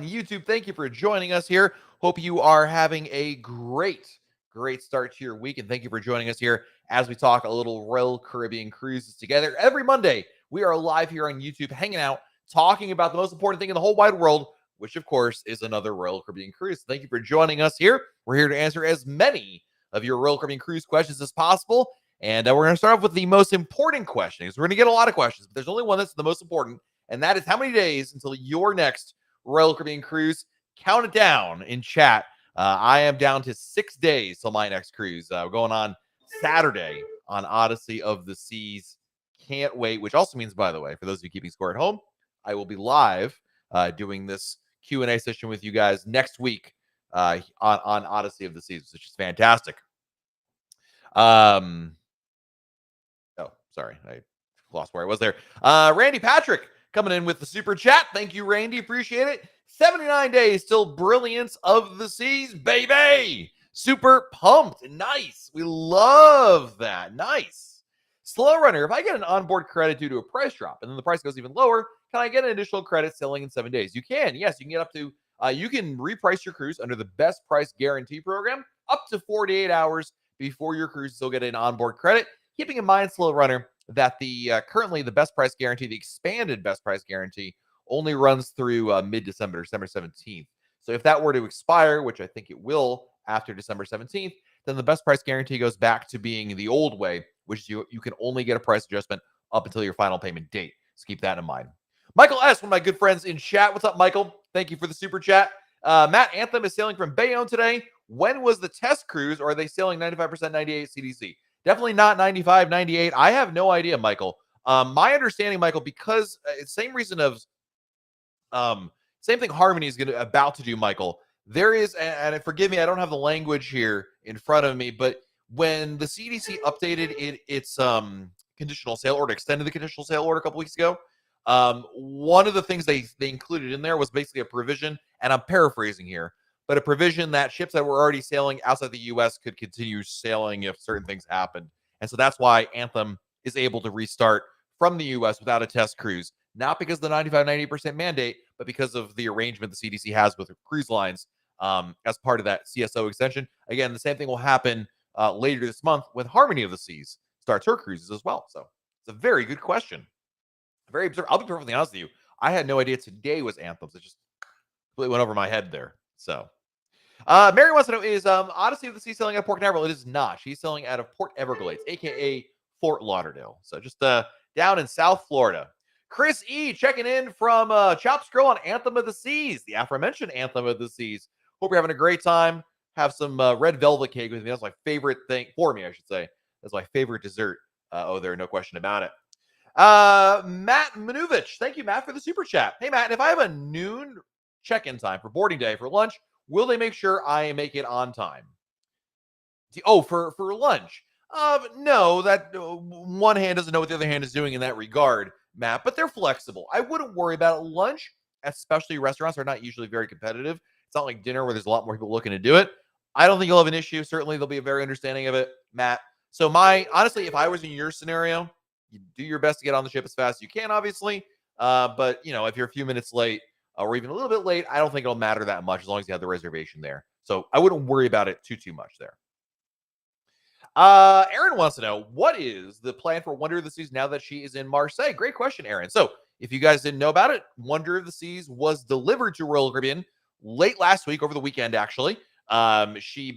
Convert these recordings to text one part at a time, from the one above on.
YouTube. Thank you for joining us here. Hope you are having a great start to your week. And thank you for joining us here as we talk a little Royal Caribbean cruises together. Every Monday, we are live here on YouTube, hanging out, talking about the most important thing in the whole wide world, which, of course, is another Royal Caribbean cruise. Thank you for joining us here. We're here to answer as many of your Royal Caribbean cruise questions as possible. And we're going to start off with the most important question, because we're going to get a lot of questions, but there's only one that's the most important, and that is how many days until your next Royal Caribbean cruise? Count it down in chat. I am down to 6 days till my next cruise. Going on Saturday on Odyssey of the Seas. Can't wait, which also means, by the way, for those of you keeping score at home, I will be live doing this Q&A session with you guys next week on Odyssey of the Seas, which is fantastic. Oh, sorry. I lost where I was there. Randy Patrick coming in with the super chat. Thank you, Randy. Appreciate it. 79 days till Brilliance of the Seas, baby. Super pumped. Nice. We love that. Nice. Slow Runner, if I get an onboard credit due to a price drop and then the price goes even lower, can I get an additional credit selling in 7 days? You can. Yes, you can get up to, you can reprice your cruise under the best price guarantee program up to 48 hours before your cruise. Still get an onboard credit. Keeping in mind, Slow Runner, that the currently the best price guarantee, the expanded best price guarantee, only runs through mid-December, December 17th. So if that were to expire, which I think it will after December 17th, then the best price guarantee goes back to being the old way, which is you can only get a price adjustment up until your final payment date. So keep that in mind. Michael S., one of my good friends in chat. What's up, Michael? Thank you for the super chat. Matt, Anthem is sailing from Bayonne today. When was the test cruise, or are they sailing 95% 98 CDC? Definitely not 95, 98. I have no idea, Michael. My understanding, Michael, because same reason of same thing Harmony is about to do, Michael. There is, and forgive me, I don't have the language here in front of me, but when the CDC updated its conditional sale order, extended the conditional sale order a couple weeks ago, one of the things they included in there was basically a provision, and I'm paraphrasing here, but a provision that ships that were already sailing outside the U.S. could continue sailing if certain things happened. And so that's why Anthem is able to restart from the U.S. without a test cruise, not because of the 95, 90% mandate, but because of the arrangement the CDC has with cruise lines as part of that CSO extension. Again, the same thing will happen later this month when Harmony of the Seas starts her cruises as well. So it's a very good question. Very observant. I'll be perfectly honest with you. I had no idea today was Anthems. It just completely went over my head there. So Mary wants to know, is Odyssey of the Sea selling out of Port Canaveral? It is not. She's selling out of Port Everglades, aka Fort Lauderdale. So just down in South Florida. Chris E. checking in from Chops Grill on Anthem of the Seas, the aforementioned Anthem of the Seas. Hope you're having a great time. Have some red velvet cake with me. That's my favorite thing for me, I should say. That's my favorite dessert. There, no question about it. Matt Manuvich, thank you, Matt, for the super chat. Hey, Matt, if I have a noon check-in time for boarding day for lunch, will they make sure I make it on time? Oh, for lunch. No, that one hand doesn't know what the other hand is doing in that regard, Matt, but they're flexible. I wouldn't worry about it. Lunch, especially restaurants, are not usually very competitive. It's not like dinner where there's a lot more people looking to do it. I don't think you'll have an issue. Certainly, they'll be very understanding of it, Matt. So honestly, if I was in your scenario, you do your best to get on the ship as fast as you can, obviously. But, if you're a few minutes late or even a little bit late, I don't think it'll matter that much as long as you have the reservation there. So I wouldn't worry about it too much there. Aaron wants to know, what is the plan for Wonder of the Seas now that she is in Marseille? Great question, Aaron. So if you guys didn't know about it, Wonder of the Seas was delivered to Royal Caribbean late last week, over the weekend, actually. She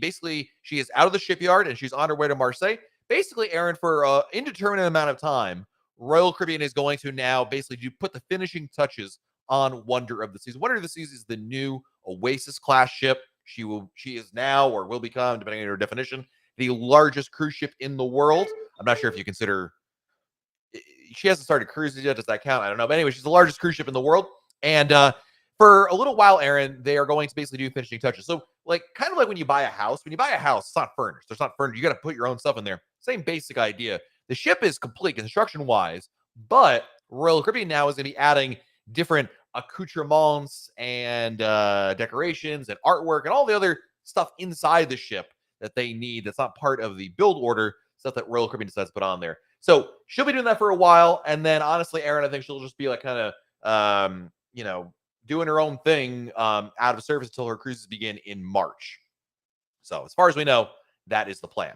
is out of the shipyard and she's on her way to Marseille. Basically, Aaron, for an indeterminate amount of time, Royal Caribbean is going to now basically put the finishing touches on Wonder of the Seas. Wonder of the Seas is the new Oasis class ship. She is now, or will become, depending on your definition, the largest cruise ship in the world. I'm not sure if you consider, she hasn't started cruises yet. Does that count? I don't know. But anyway, she's the largest cruise ship in the world. And for a little while, Aaron, they are going to basically do finishing touches. So kind of like when you buy a house, it's not furnished. There's not furnished. You got to put your own stuff in there. Same basic idea. The ship is complete construction wise, but Royal Caribbean now is going to be adding different accoutrements and decorations and artwork and all the other stuff inside the ship that they need. That's not part of the build order, stuff that Royal Caribbean decides to put on there. So she'll be doing that for a while. And then honestly, Aaron, I think she'll just be like kind of, doing her own thing out of service until her cruises begin in March. So as far as we know, that is the plan.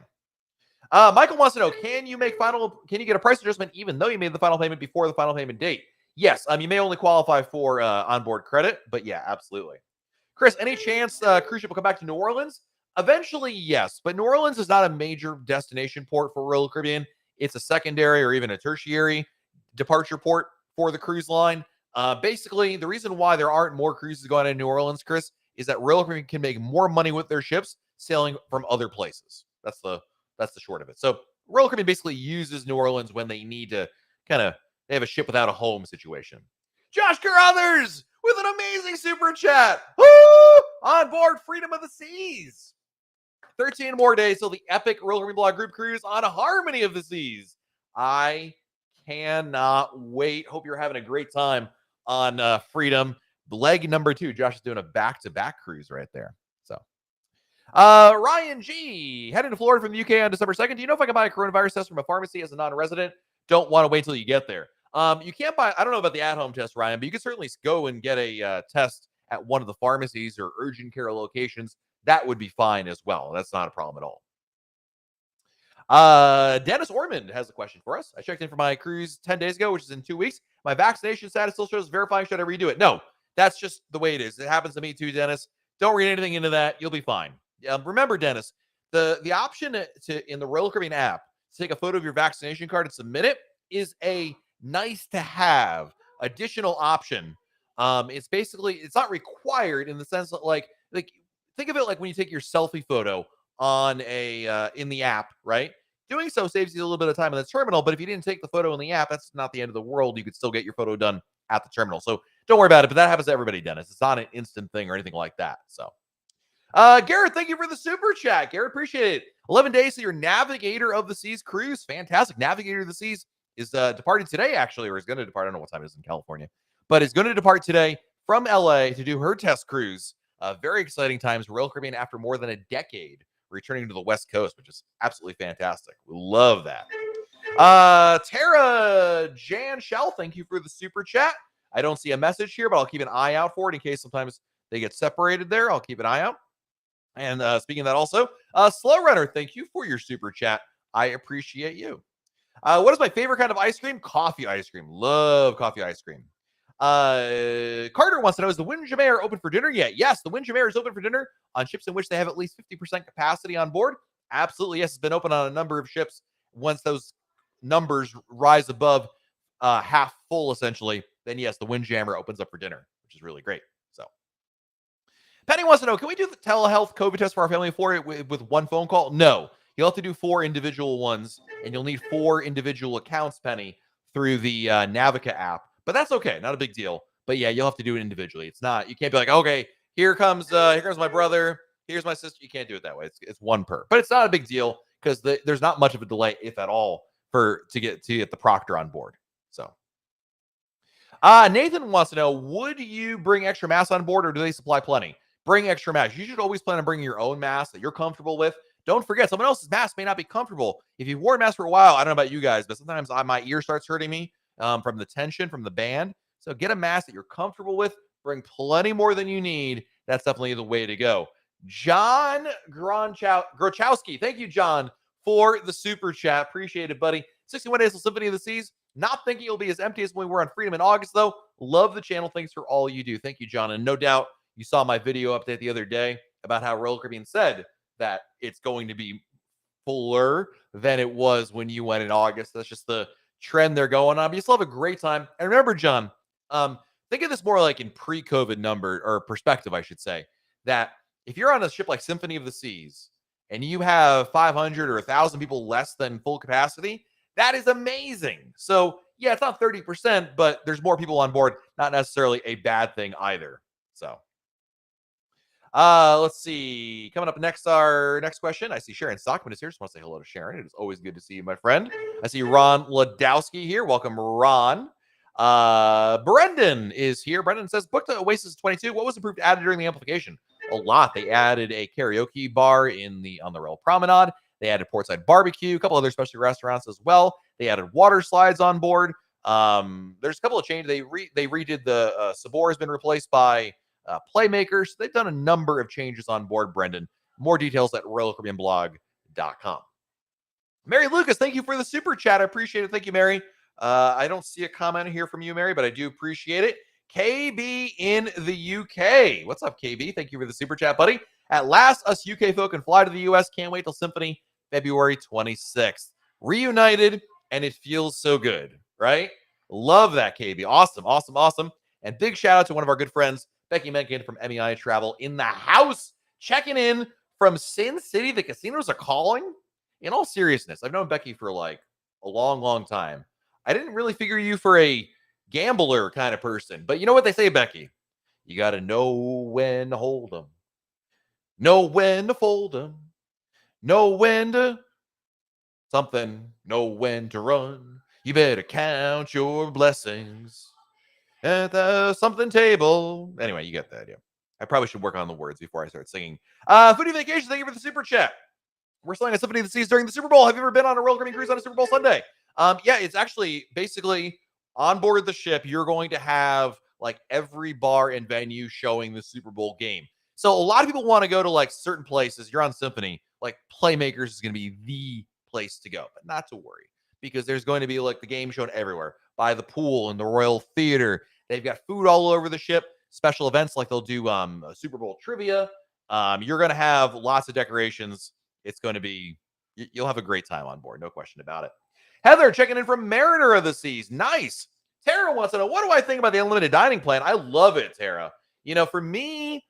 Michael wants to know, can you get a price adjustment even though you made the final payment before the final payment date? Yes. You may only qualify for onboard credit, but yeah, absolutely. Chris, any chance cruise ship will come back to New Orleans? Eventually, yes, but New Orleans is not a major destination port for Royal Caribbean. It's a secondary or even a tertiary departure port for the cruise line. Basically, the reason why there aren't more cruises going to New Orleans, Chris, is that Royal Caribbean can make more money with their ships sailing from other places. That's the short of it. So Royal Caribbean basically uses New Orleans when they need to they have a ship without a home situation. Josh Carruthers with an amazing super chat. Woo! On board Freedom of the Seas. 13 more days till the epic Royal Caribbean Blog Group cruise on Harmony of the Seas. I cannot wait. Hope you're having a great time on Freedom. Leg number 2. Josh is doing a back-to-back cruise right there. So, Ryan G. Heading to Florida from the UK on December 2nd. Do you know if I can buy a coronavirus test from a pharmacy as a non-resident? Don't want to wait till you get there. You can't buy, I don't know about the at-home test, Ryan, but you can certainly go and get a test at one of the pharmacies or urgent care locations. That would be fine as well. That's not a problem at all. Dennis Ormond has a question for us. I checked in for my cruise 10 days ago, which is in 2 weeks. My vaccination status still shows verifying. Should I redo it? No, that's just the way it is. It happens to me too, Dennis. Don't read anything into that. You'll be fine. Remember, Dennis, the option in the Royal Caribbean app to take a photo of your vaccination card and submit it is a nice to have additional option. It's not required in the sense that like think of it like when you take your selfie photo on in the app, right? Doing so saves you a little bit of time in the terminal, but if you didn't take the photo in the app, that's not the end of the world. You could still get your photo done at the terminal. So don't worry about it, but that happens to everybody, Dennis. It's not an instant thing or anything like that. So Garrett, thank you for the super chat. Garrett, appreciate it. 11 days to your Navigator of the Seas cruise. Fantastic. Navigator of the Seas is departing today, actually, or is going to depart. I don't know what time it is in California, but is going to depart today from LA to do her test cruise. Very exciting times. Royal Caribbean, after more than a decade, returning to the West Coast, which is absolutely fantastic. We love that. Tara Jan Shell, thank you for the super chat. I don't see a message here, but I'll keep an eye out for it in case sometimes they get separated there. I'll keep an eye out. And speaking of that also, Slow Runner, thank you for your super chat. I appreciate you. What is my favorite kind of ice cream? Coffee ice cream. Love coffee ice cream. Carter wants to know, is the Windjammer open for dinner yet? Yes, the Windjammer is open for dinner on ships in which they have at least 50% capacity on board. Absolutely, yes. It's been open on a number of ships. Once those numbers rise above half full, essentially, then yes, the Windjammer opens up for dinner, which is really great. So, Penny wants to know, can we do the telehealth COVID test for our family with one phone call? No. You'll have to do 4 individual ones, and you'll need 4 individual accounts, Penny, through the Navica app. But that's okay. Not a big deal. But yeah, you'll have to do it individually. It's not, you can't be like, okay, here comes my brother. Here's my sister. You can't do it that way. It's one per. But it's not a big deal because there's not much of a delay, if at all, to get the proctor on board. So, Nathan wants to know, would you bring extra masks on board, or do they supply plenty? Bring extra masks. You should always plan on bringing your own mask that you're comfortable with. Don't forget, someone else's mask may not be comfortable. If you've worn a mask for a while, I don't know about you guys, but sometimes my ear starts hurting me from the tension from the band. So get a mask that you're comfortable with. Bring plenty more than you need. That's definitely the way to go. John Grochowski. Thank you, John, for the super chat. Appreciate it, buddy. 61 Days of Symphony of the Seas. Not thinking it'll be as empty as when we were on Freedom in August, though. Love the channel. Thanks for all you do. Thank you, John. And no doubt you saw my video update the other day about how Royal Caribbean said that it's going to be fuller than it was when you went in August. That's just the trend they're going on. But you still have a great time. And remember, John, think of this more like in pre-COVID number or perspective, I should say, that if you're on a ship like Symphony of the Seas and you have 500 or 1,000 people less than full capacity, that is amazing. So yeah, it's not 30%, but there's more people on board. Not necessarily a bad thing either. So let's see. Coming up next, our next question. I see Sharon Stockman is here. Just want to say hello to Sharon. It is always good to see you, my friend. I see Ron Ladowski here. Welcome, Ron. Brendan is here. Brendan says, booked to Oasis 22. What was improved added during the amplification? A lot. They added a karaoke bar on the Royal Promenade. They added portside barbecue, a couple other specialty restaurants as well. They added water slides on board. There's a couple of changes. They redid the Sabor has been replaced by Playmakers. They've done a number of changes on board, Brendan. More details at RoyalCaribbeanBlog.com. Mary Lucas, thank you for the super chat. I appreciate it. Thank you, Mary. I don't see a comment here from you, Mary, but I do appreciate it. KB in the UK. What's up, KB? Thank you for the super chat, buddy. At last, us UK folk can fly to the US. Can't wait till Symphony, February 26th. Reunited, and it feels so good, right? Love that, KB. Awesome, awesome, awesome. And big shout out to one of our good friends, Becky Mencken from MEI Travel in the house, checking in from Sin City. The casinos are calling. In all seriousness, I've known Becky for like a long, long time. I didn't really figure you for a gambler kind of person, but you know what they say, Becky? You got to know when to hold them, know when to fold them, know when to something, know when to run. You better count your blessings at the something table. Anyway, you get the idea. I probably should work on the words before I start singing. Foodie Vacation, thank you for the super chat. We're selling a Symphony of the Seas during the Super Bowl. Have you ever been on a Royal Caribbean cruise on a Super Bowl Sunday? Yeah, it's actually basically on board the ship. You're going to have like every bar and venue showing the Super Bowl game. So a lot of people want to go to like certain places. You're on Symphony, like Playmakers is going to be the place to go, but not to worry because there's going to be like the game shown everywhere by the pool and the Royal Theater. They've got food all over the ship, special events like they'll do Super Bowl trivia. You're going to have lots of decorations. It's going to be, you'll have a great time on board. No question about it. Heather checking in from Mariner of the Seas. Nice. Tara wants to know, what do I think about the unlimited dining plan? I love it, Tara. You know, for me,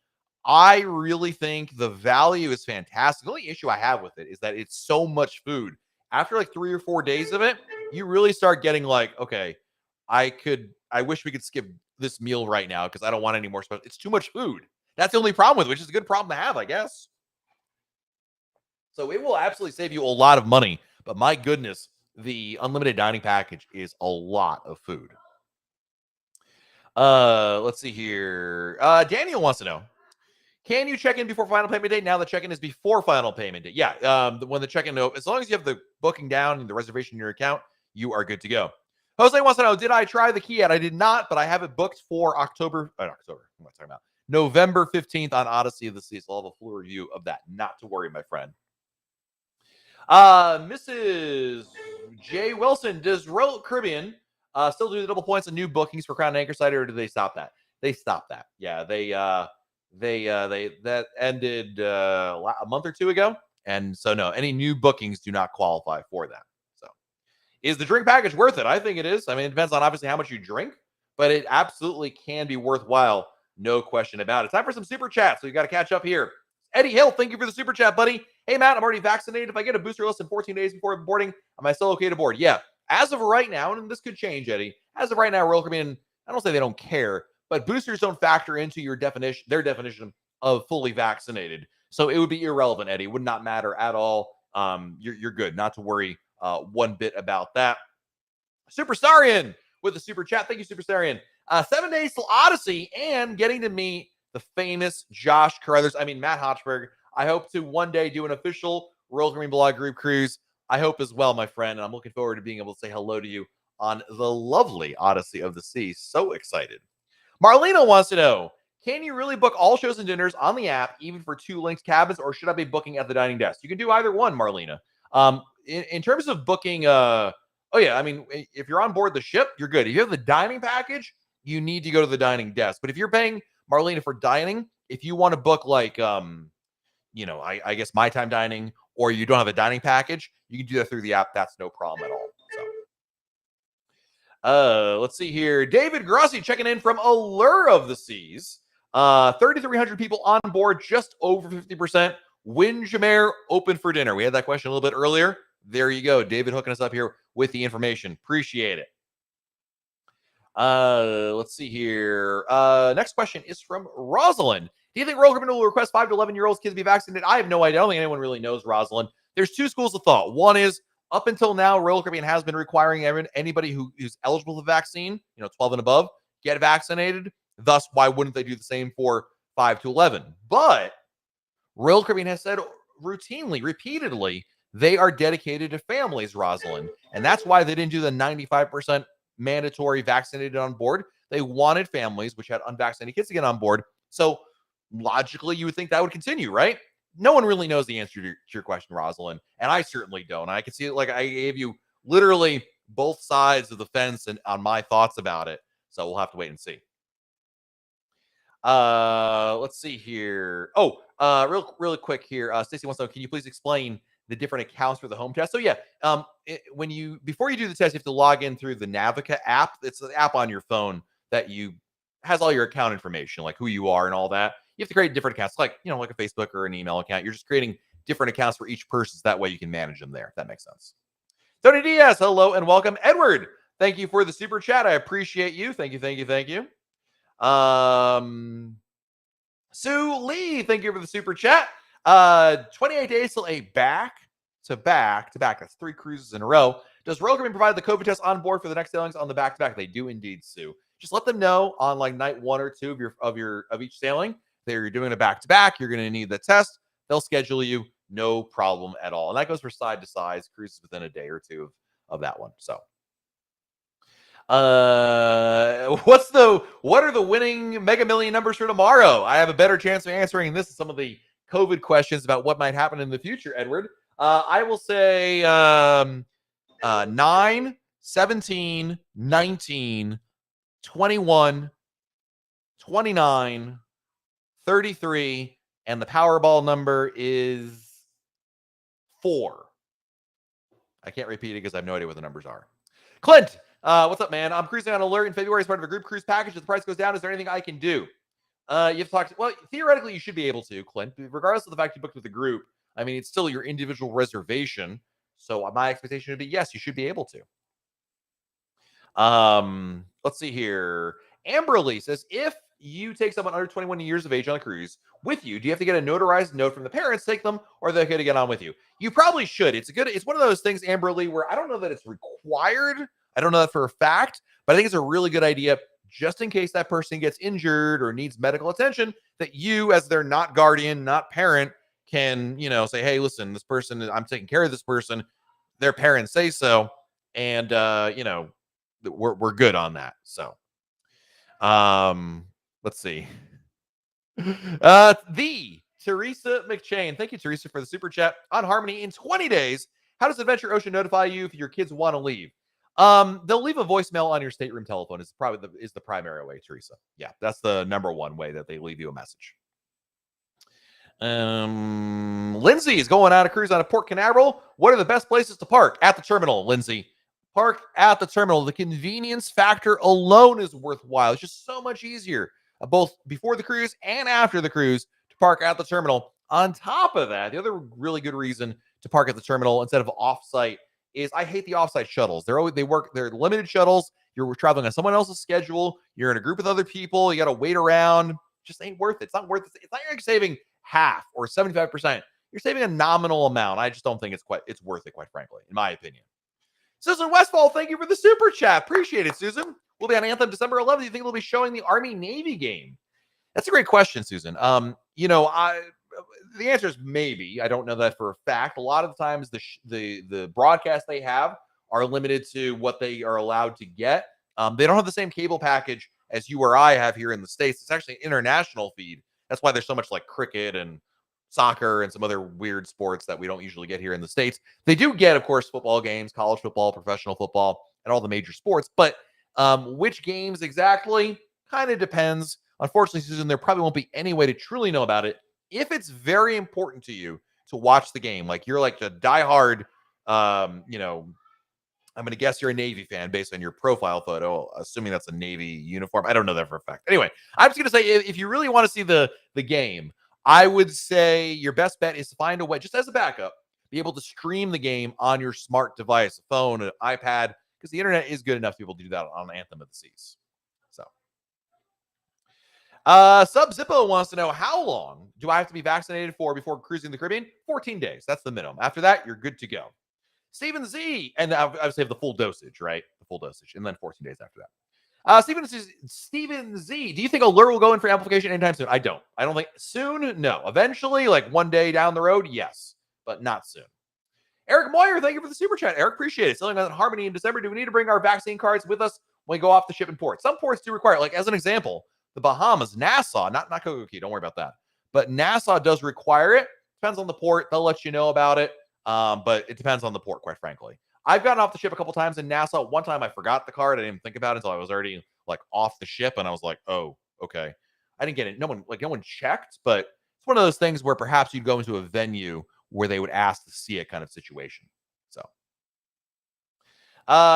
I really think the value is fantastic. The only issue I have with it is that it's so much food. After like 3 or 4 days of it, you really start getting like, okay, I wish we could skip this meal right now because I don't want any more special. It's too much food. That's the only problem with it, which is a good problem to have, I guess. So it will absolutely save you a lot of money. But my goodness, the unlimited dining package is a lot of food. Let's see here. Daniel wants to know, can you check in before final payment date? Now the check-in is before final payment date. Yeah, when the check-in, as long as you have the booking down and the reservation in your account, you are good to go. Jose wants to know, did I try the key yet? I did not, but I have it booked for October. What am I talking about? November 15th on Odyssey of the Seas. I'll have a full review of that. Not to worry, my friend. Mrs. J. Wilson, does Royal Caribbean still do the double points and new bookings for Crown and Anchorside, or do they stop that? They stopped that. Yeah, they that ended a month or two ago, and so no, any new bookings do not qualify for that. So, is the drink package worth it? I think it is. I mean, it depends on obviously how much you drink, but it absolutely can be worthwhile. No question about it. Time for some super chats. So you got to catch up here. Eddie Hill, thank you for the super chat, buddy. Hey, Matt, I'm already vaccinated. If I get a booster less than 14 days before boarding, am I still okay to board? Yeah. As of right now, and this could change, Eddie, as of right now, Royal Caribbean, I don't say they don't care, but boosters don't factor into their definition of fully vaccinated. So it would be irrelevant, Eddie. It would not matter at all. You're good. Not to worry one bit about that. Superstarian with the super chat. Thank you, Superstarian. 7 days till Odyssey and getting to meet the famous Josh Carruthers. I mean, Matt Hochberg. I hope to one day do an official Royal Caribbean Blog group cruise. I hope as well, my friend. And I'm looking forward to being able to say hello to you on the lovely Odyssey of the Seas. So excited. Marlena wants to know, can you really book all shows and dinners on the app, even for 2 linked cabins, or should I be booking at the dining desk? You can do either one, Marlena. In terms of booking, oh yeah, I mean, if you're on board the ship, you're good. If you have the dining package, you need to go to the dining desk. But if you're paying Marlena for dining, if you want to book like, I guess My Time Dining, or you don't have a dining package, you can do that through the app. That's no problem at all. So, let's see here. David Grossi checking in from Allure of the Seas. 3,300 people on board, just over 50%. Windjammer open for dinner. We had that question a little bit earlier. There you go. David hooking us up here with the information. Appreciate it. Let's see here. Next question is from Rosalind. Do you think Royal Caribbean will request 5 to 11-year-olds kids to be vaccinated? I have no idea. I don't think anyone really knows, Rosalind. There's 2 schools of thought. One is, up until now, Royal Caribbean has been requiring anybody who's eligible for the vaccine, 12 and above, get vaccinated. Thus, why wouldn't they do the same for 5 to 11? But Royal Caribbean has said routinely, repeatedly, they are dedicated to families, Rosalind. And that's why they didn't do the 95% mandatory vaccinated on board. They wanted families which had unvaccinated kids to get on board. So logically, you would think that would continue, right? No one really knows the answer to your question, Rosalind, and I certainly don't. I can see it, like I gave you literally both sides of the fence and on my thoughts about it. So we'll have to wait and see. Let's see here. Oh, really quick here. Stacy wants to know, can you please explain the different accounts for the home test? So yeah, before you do the test, you have to log in through the Navica app. It's the app on your phone that has all your account information, like who you are and all that. You have to create different accounts, like like a Facebook or an email account. You're just creating different accounts for each person, so that way you can manage them there. If that makes sense. Tony Diaz, hello and welcome. Edward, thank you for the super chat. I appreciate you. Thank you. Sue Lee, thank you for the super chat. 28 days till a back-to-back. That's 3 cruises in a row. Does Royal Caribbean provide the COVID test on board for the next sailings on the back-to-back? They do indeed, Sue. Just let them know on like night 1 or 2 of each sailing that you're doing a back-to-back. You're going to need the test. They'll schedule you, no problem at all. And that goes for side to side cruises within a day or 2 of that one. So. What are the winning Mega Million numbers for tomorrow? I have a better chance of answering this and some of the COVID questions about what might happen in the future, Edward. I will say 9, 17, 19, 21, 29, 33, and the Powerball number is 4. I can't repeat it because I have no idea what the numbers are. Clint, what's up, man? I'm cruising on alert in February as part of a group cruise package. If the price goes down, is there anything I can do? You have to talk to, well, theoretically, you should be able to, Clint, regardless of the fact you booked with the group. I mean, it's still your individual reservation. So my expectation would be, yes, you should be able to. Let's see here. Amberly says, if you take someone under 21 years of age on a cruise with you, do you have to get a notarized note from the parents to take them, or are they going to get on with you? You probably should. It's one of those things, Amberly, where I don't know that it's required. I don't know that for a fact, but I think it's a really good idea just in case that person gets injured or needs medical attention, that you, as their not guardian, not parent, can, say, hey, listen, this person, I'm taking care of this person. Their parents say so. And, we're good on that. So, let's see. The Teresa McChain. Thank you, Teresa, for the super chat. On Harmony, in 20 days, how does Adventure Ocean notify you if your kids want to leave? They'll leave a voicemail on your stateroom telephone. Is probably the primary way, Teresa. Yeah, that's the number one way that they leave you a message. Lindsay is going on a cruise out of Port Canaveral. What are the best places to park? At the terminal, Lindsay. Park at the terminal. The convenience factor alone is worthwhile. It's just so much easier, both before the cruise and after the cruise, to park at the terminal. On top of that, the other really good reason to park at the terminal instead of off-site is I hate the off-site shuttles. They're limited shuttles. You're traveling on someone else's schedule. You're in a group with other people. You got to wait around. Just ain't worth it. It's not worth it. It's not like saving half or 75%. You're saving a nominal amount. I just don't think it's worth it, quite frankly, in my opinion. Susan Westfall, thank you for the super chat. Appreciate it, Susan. We'll be on Anthem December 11th. Do you think they'll be showing the Army-Navy game? That's a great question, Susan. The answer is maybe. I don't know that for a fact. A lot of the times the broadcasts they have are limited to what they are allowed to get. They don't have the same cable package as you or I have here in the States. It's actually an international feed. That's why there's so much like cricket and soccer and some other weird sports that we don't usually get here in the States. They do get, of course, football games, college football, professional football, and all the major sports. But which games exactly kind of depends. Unfortunately, Susan, there probably won't be any way to truly know about it. If it's very important to you to watch the game, like you're like a diehard, I'm going to guess you're a Navy fan based on your profile photo, assuming that's a Navy uniform. I don't know that for a fact. Anyway, I'm just going to say, if you really want to see the game, I would say your best bet is to find a way, just as a backup, be able to stream the game on your smart device, a phone, an iPad, because the internet is good enough to be able to do that on Anthem of the Seas. So, Sub Zippo wants to know, how long do I have to be vaccinated for before cruising the Caribbean? 14 days. That's the minimum. After that, you're good to go. Stephen Z, and I would say the full dosage, right? The full dosage, and then 14 days after that. Stephen Z, do you think Allure will go in for amplification anytime soon? I don't think soon. No. Eventually, like one day down the road, yes, but not soon. Eric Moyer, thank you for the super chat. Eric, appreciate it. Selling on Harmony in December. Do we need to bring our vaccine cards with us when we go off the ship in port? Some ports do require, like as an example, the Bahamas, Nassau, not Coco Key, don't worry about that. But Nassau does require it. Depends on the port. They'll let you know about it. But it depends on the port, quite frankly. I've gotten off the ship a couple times in Nassau. One time I forgot the card. I didn't even think about it until I was already like off the ship, and I was like, oh, okay. I didn't get it. No one checked, but it's one of those things where perhaps you'd go into a venue where they would ask to see it kind of situation. So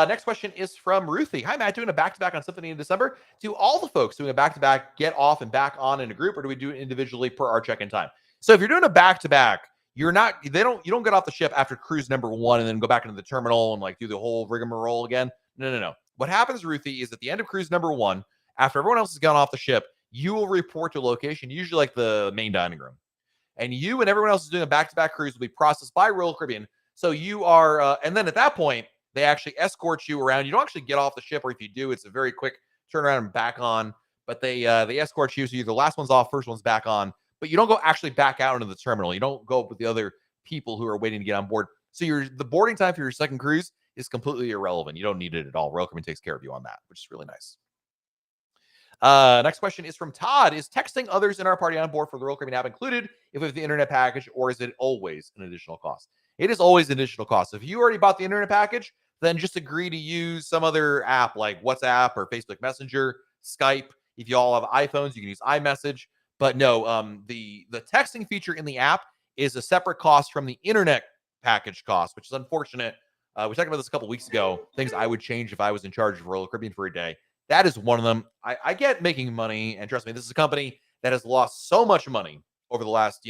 next question is from Ruthie. Hi, Matt. Doing a back-to-back on Symphony in December. Do all the folks doing a back-to-back get off and back on in a group, or do we do it individually per our check-in time? So if you're doing a back-to-back, you don't get off the ship after cruise number 1 and then go back into the terminal and like do the whole rigmarole again. No. What happens, Ruthie, is at the end of cruise number 1, after everyone else has gone off the ship, you will report to a location, usually like the main dining room. And you and everyone else is doing a back-to-back cruise will be processed by Royal Caribbean. So you are, and then at that point, they actually escort you around. You don't actually get off the ship, or if you do, it's a very quick turnaround and back on. But they escort you, so you're the last one's off, first one's back on. But you don't go actually back out into the terminal. You don't go with the other people who are waiting to get on board. So the boarding time for your second cruise is completely irrelevant. You don't need it at all. Royal Caribbean takes care of you on that, which is really nice. Next question is from Todd. Is texting others in our party on board for the Royal Caribbean app included if we have the internet package, or is it always an additional cost? It is always an additional cost. If you already bought the internet package, then just agree to use some other app like WhatsApp or Facebook Messenger, Skype. If you all have iPhones, you can use iMessage. But no, the texting feature in the app is a separate cost from the internet package cost, which is unfortunate. We talked about this a couple weeks ago. Things I would change if I was in charge of Royal Caribbean for a day. That is one of them. I get making money, and trust me, this is a company that has lost so much money over the last,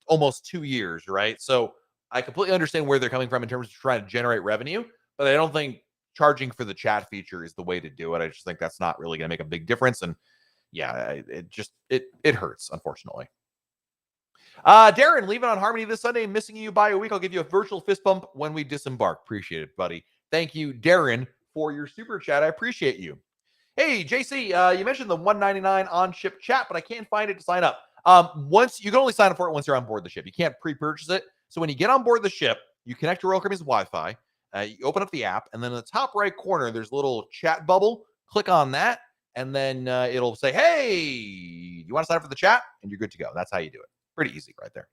almost 2 years, right? So I completely understand where they're coming from in terms of trying to generate revenue, but I don't think charging for the chat feature is the way to do it. I just think that's not really going to make a big difference. And yeah, it hurts, unfortunately. Darren, leaving on Harmony this Sunday, missing you by a week. I'll give you a virtual fist bump when we disembark. Appreciate it, buddy. Thank you, Darren, for your super chat. I appreciate you. Hey, JC, you mentioned the $1.99 on ship chat, but I can't find it to sign up. Once you can only sign up for it once you're on board the ship. You can't pre-purchase it. So when you get on board the ship, you connect to Royal Caribbean's Wi-Fi. You open up the app, and then in the top right corner, there's a little chat bubble. Click on that, and then it'll say, "Hey, you want to sign up for the chat?" And you're good to go. That's how you do it. Pretty easy, right there.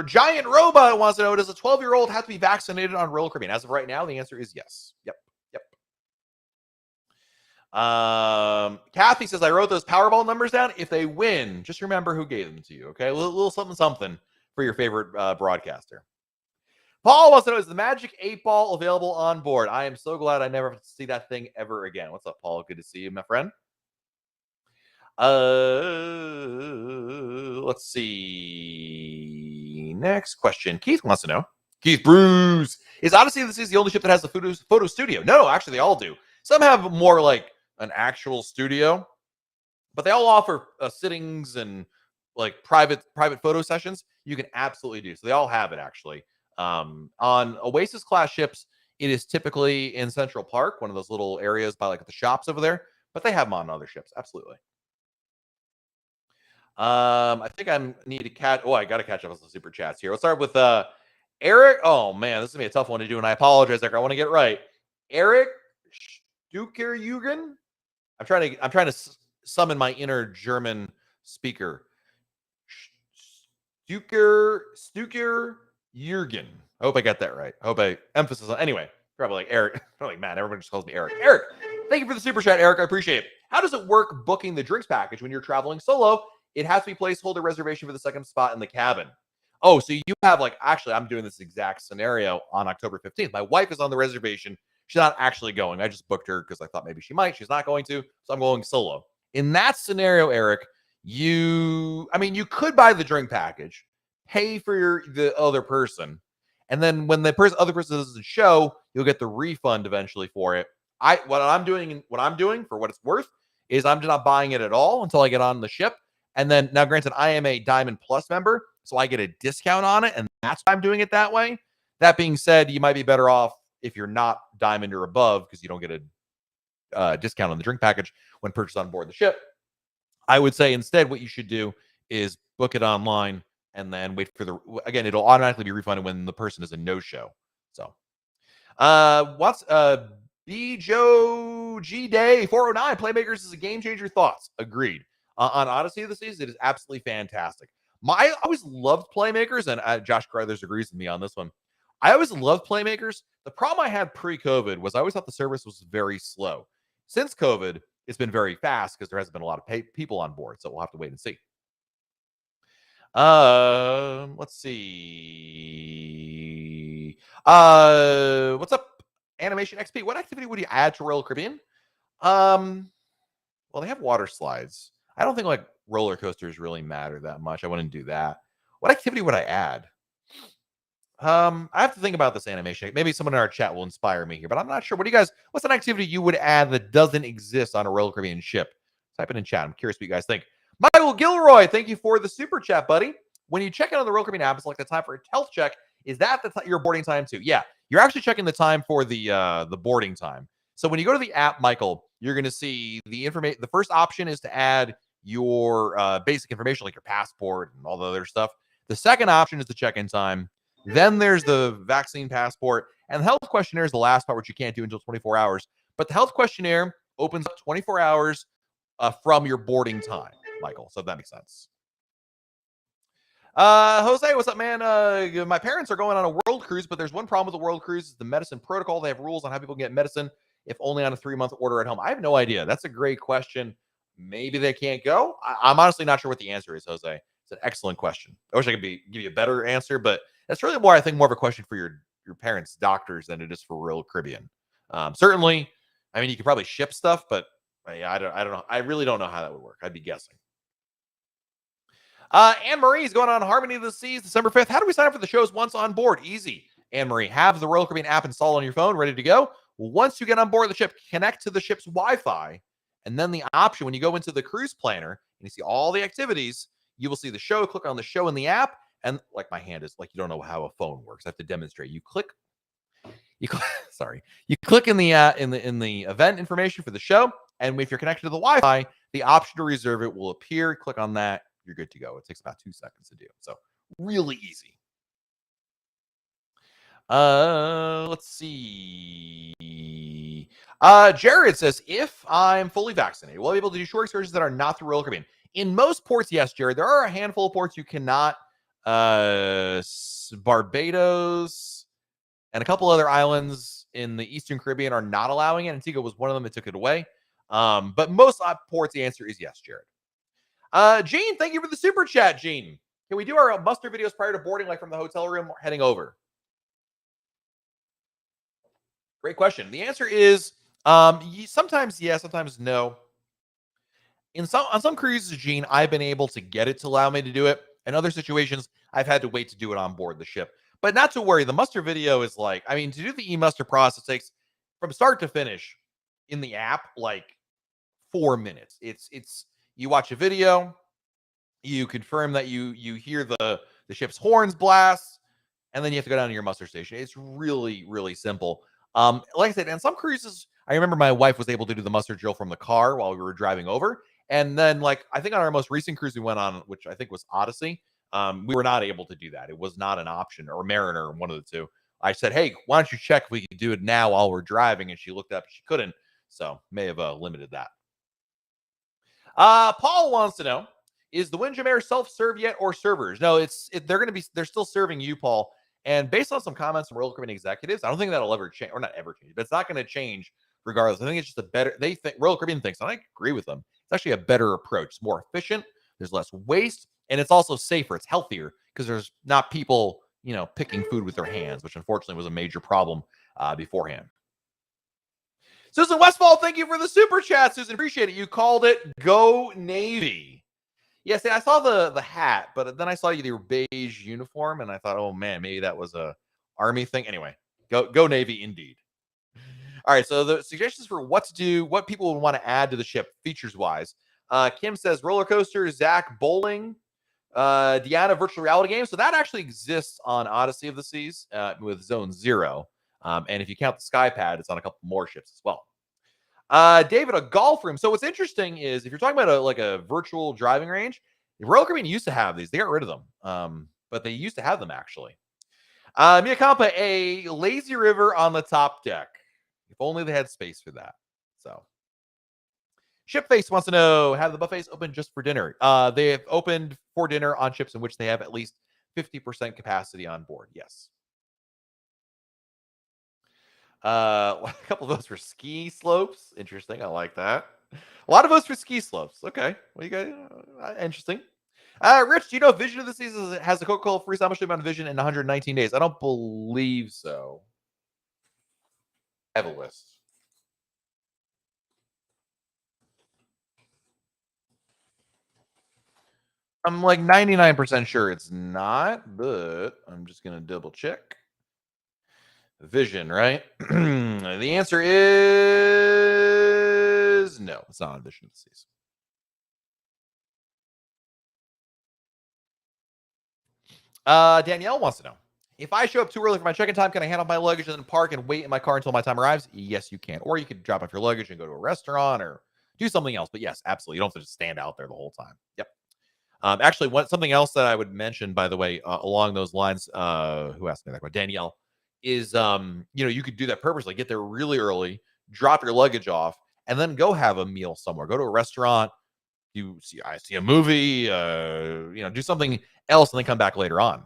Giant Robot wants to know, does a 12-year-old have to be vaccinated on Royal Caribbean? As of right now, the answer is yes. Yep. Kathy says, I wrote those Powerball numbers down. If they win, just remember who gave them to you, okay? A little something for your favorite broadcaster. Paul wants to know, is the Magic 8-Ball available on board? I am so glad I never see that thing ever again. What's up, Paul? Good to see you, my friend. Let's see. Next question. Keith wants to know. Keith Bruce. Is Odyssey of the Seas the only ship that has the photo studio? No, actually, they all do. Some have more like an actual studio, but they all offer sittings and like private photo sessions. You can absolutely do. So they all have it, actually. On Oasis class ships, it is typically in Central Park, one of those little areas by like the shops over there, but they have them on other ships. Absolutely. I think I need to catch. Oh, I got to catch up on some super chats here. Let's start with Eric. Oh man, this is gonna be a tough one to do, and I apologize, Eric. I want to get it right. Eric Stuker-Jürgen. I'm trying to summon my inner German speaker. Stuker-Jürgen. I hope I got that right. I hope I emphasis on. Anyway, probably like Eric. Probably man. Everyone just calls me Eric. Eric, thank you for the super chat, Eric. I appreciate it. How does it work booking the drinks package when you're traveling solo? It has to be placeholder reservation for the second spot in the cabin. Oh, so you have like, actually, I'm doing this exact scenario on October 15th. My wife is on the reservation. She's not actually going. I just booked her because I thought maybe she might. She's not going to, so I'm going solo. In that scenario, Eric, you could buy the drink package, pay for the other person, and then when the other person doesn't show, you'll get the refund eventually for it. What I'm doing for what it's worth is I'm just not buying it at all until I get on the ship. And then now, granted, I am a Diamond Plus member, so I get a discount on it, and that's why I'm doing it that way. That being said, you might be better off if you're not Diamond or above because you don't get a discount on the drink package when purchased on board the ship. I would say instead what you should do is book it online and then wait for again, it'll automatically be refunded when the person is a no-show. So, what's B Joe G Day 409 Playmakers is a game changer. Thoughts? Agreed. On Odyssey of the Seas, it is absolutely fantastic. I always loved Playmakers, and Josh Carruthers agrees with me on this one. I always loved Playmakers. The problem I had pre-COVID was I always thought the service was very slow. Since COVID, it's been very fast because there hasn't been a lot of people on board, so we'll have to wait and see. Let's see. What's up, Animation XP? What activity would you add to Royal Caribbean? Well, they have water slides. I don't think like roller coasters really matter that much. I wouldn't do that. What activity would I add? I have to think about this animation. Maybe someone in our chat will inspire me here, but I'm not sure. What's an activity you would add that doesn't exist on a Royal Caribbean ship? Type it in chat. I'm curious what you guys think. Michael Gilroy, thank you for the super chat, buddy. When you check in on the Royal Caribbean app, it's like the time for a health check. Is that your boarding time too? Yeah, you're actually checking the time for the boarding time. So when you go to the app, Michael, you're going to see the information. The first option is to add your basic information like your passport and all the other stuff. The second option is the check-in time. Then there's the vaccine passport, and the health questionnaire is the last part, which you can't do until 24 hours. But the health questionnaire opens up 24 hours from your boarding time, Michael. So that makes sense. Jose, what's up, man? My parents are going on a world cruise, but there's one problem with the world cruise is the medicine protocol. They have rules on how people can get medicine if only on a 3-month order at home. I have no idea. That's a great question. Maybe they can't go. I'm honestly not sure what the answer is, Jose. It's an excellent question. I wish I could give you a better answer, but that's really more, I think, more of a question for your parents' doctors than it is for Royal Caribbean. Certainly, I mean, you could probably ship stuff, but I don't know. I really don't know how that would work. I'd be guessing. Anne Marie's going on Harmony of the Seas December 5th. How do we sign up for the shows once on board? Easy. Anne Marie, have the Royal Caribbean app installed on your phone, ready to go. Once you get on board the ship, connect to the ship's Wi-Fi, and then the option when you go into the cruise planner and you see all the activities, you will see the show. Click on the show in the app, and like my hand is like you don't know how a phone works. I have to demonstrate. You click in the event information for the show, and if you're connected to the Wi-Fi, the option to reserve it will appear. Click on that. You're good to go. It takes about 2 seconds to do. So really easy. Let's see. Jared says, if I'm fully vaccinated, will I be able to do shore excursions that are not through Royal Caribbean? In most ports, yes, Jared. There are a handful of ports you cannot. Barbados and a couple other islands in the Eastern Caribbean are not allowing it. Antigua was one of them that took it away. But most ports, the answer is yes, Jared. Gene, thank you for the super chat, Gene. Can we do our muster videos prior to boarding, like from the hotel room or heading over? Great question. The answer is sometimes yes, sometimes no. On some cruises, Gene, I've been able to get it to allow me to do it. In other situations, I've had to wait to do it on board the ship. But not to worry, the muster video is like, I mean, to do the e-muster process takes from start to finish in the app like 4 minutes. It's you watch a video, you confirm that you hear the ship's horns blast, and then you have to go down to your muster station. It's really, really simple. Like I said, and some cruises, I remember my wife was able to do the muster drill from the car while we were driving over. And then, like, I think on our most recent cruise we went on, which I think was Odyssey, we were not able to do that. It was not an option, or Mariner, one of the two. I said, hey, why don't you check if we can do it now while we're driving? And she looked up, she couldn't. So may have limited that. Paul wants to know, is the Windjammer self-serve yet or servers? No, they're still serving you, Paul. And based on some comments from Royal Caribbean executives, I don't think that'll ever change, or not ever change, but it's not going to change regardless. I think it's just Royal Caribbean thinks, and I agree with them, it's actually a better approach. It's more efficient, there's less waste, and it's also safer, it's healthier, because there's not people, picking food with their hands, which unfortunately was a major problem beforehand. Susan Westfall, thank you for the super chat, Susan. Appreciate it. You called it Go Navy. Yes, I saw the hat, but then I saw your beige uniform, and I thought, oh man, maybe that was a Army thing. Anyway, go Navy indeed. All right, so the suggestions for what to do, what people would want to add to the ship features-wise. Kim says roller coaster, Zach bowling, Deanna virtual reality game. So that actually exists on Odyssey of the Seas with Zone 0. And if you count the Skypad, it's on a couple more ships as well. David, a golf room. So what's interesting is if you're talking about a virtual driving range, Royal Caribbean used to have these. They got rid of them. But they used to have them actually. Mia Kampa, a lazy river on the top deck. If only they had space for that. So Shipface wants to know, have the buffets open just for dinner? They have opened for dinner on ships in which they have at least 50% capacity on board. Yes. A couple of votes for ski slopes. Interesting. I like that. A lot of votes for ski slopes. Okay. Well, you guys, interesting. Rich, do you know if Vision of the Season has the Coca-Cola freestyle machine on Vision in 119 days? I don't believe so. I have a list. I'm like 99% sure it's not, but I'm just going to double check. Vision, right? The answer is no, it's not on Vision of the Seas. Danielle wants to know, if I show up too early for my check-in time, can I hand off my luggage and then park and wait in my car until my time arrives? Yes, you can. Or you could drop off your luggage and go to a restaurant or do something else. But yes, absolutely. You don't have to just stand out there the whole time. Yep. Actually, something else that I would mention, by the way, along those lines, who asked me that question? Danielle, is you could do that purposely. Get there really early, drop your luggage off, and then go have a meal somewhere. Go to a restaurant, I see a movie, do something else, and then come back later on.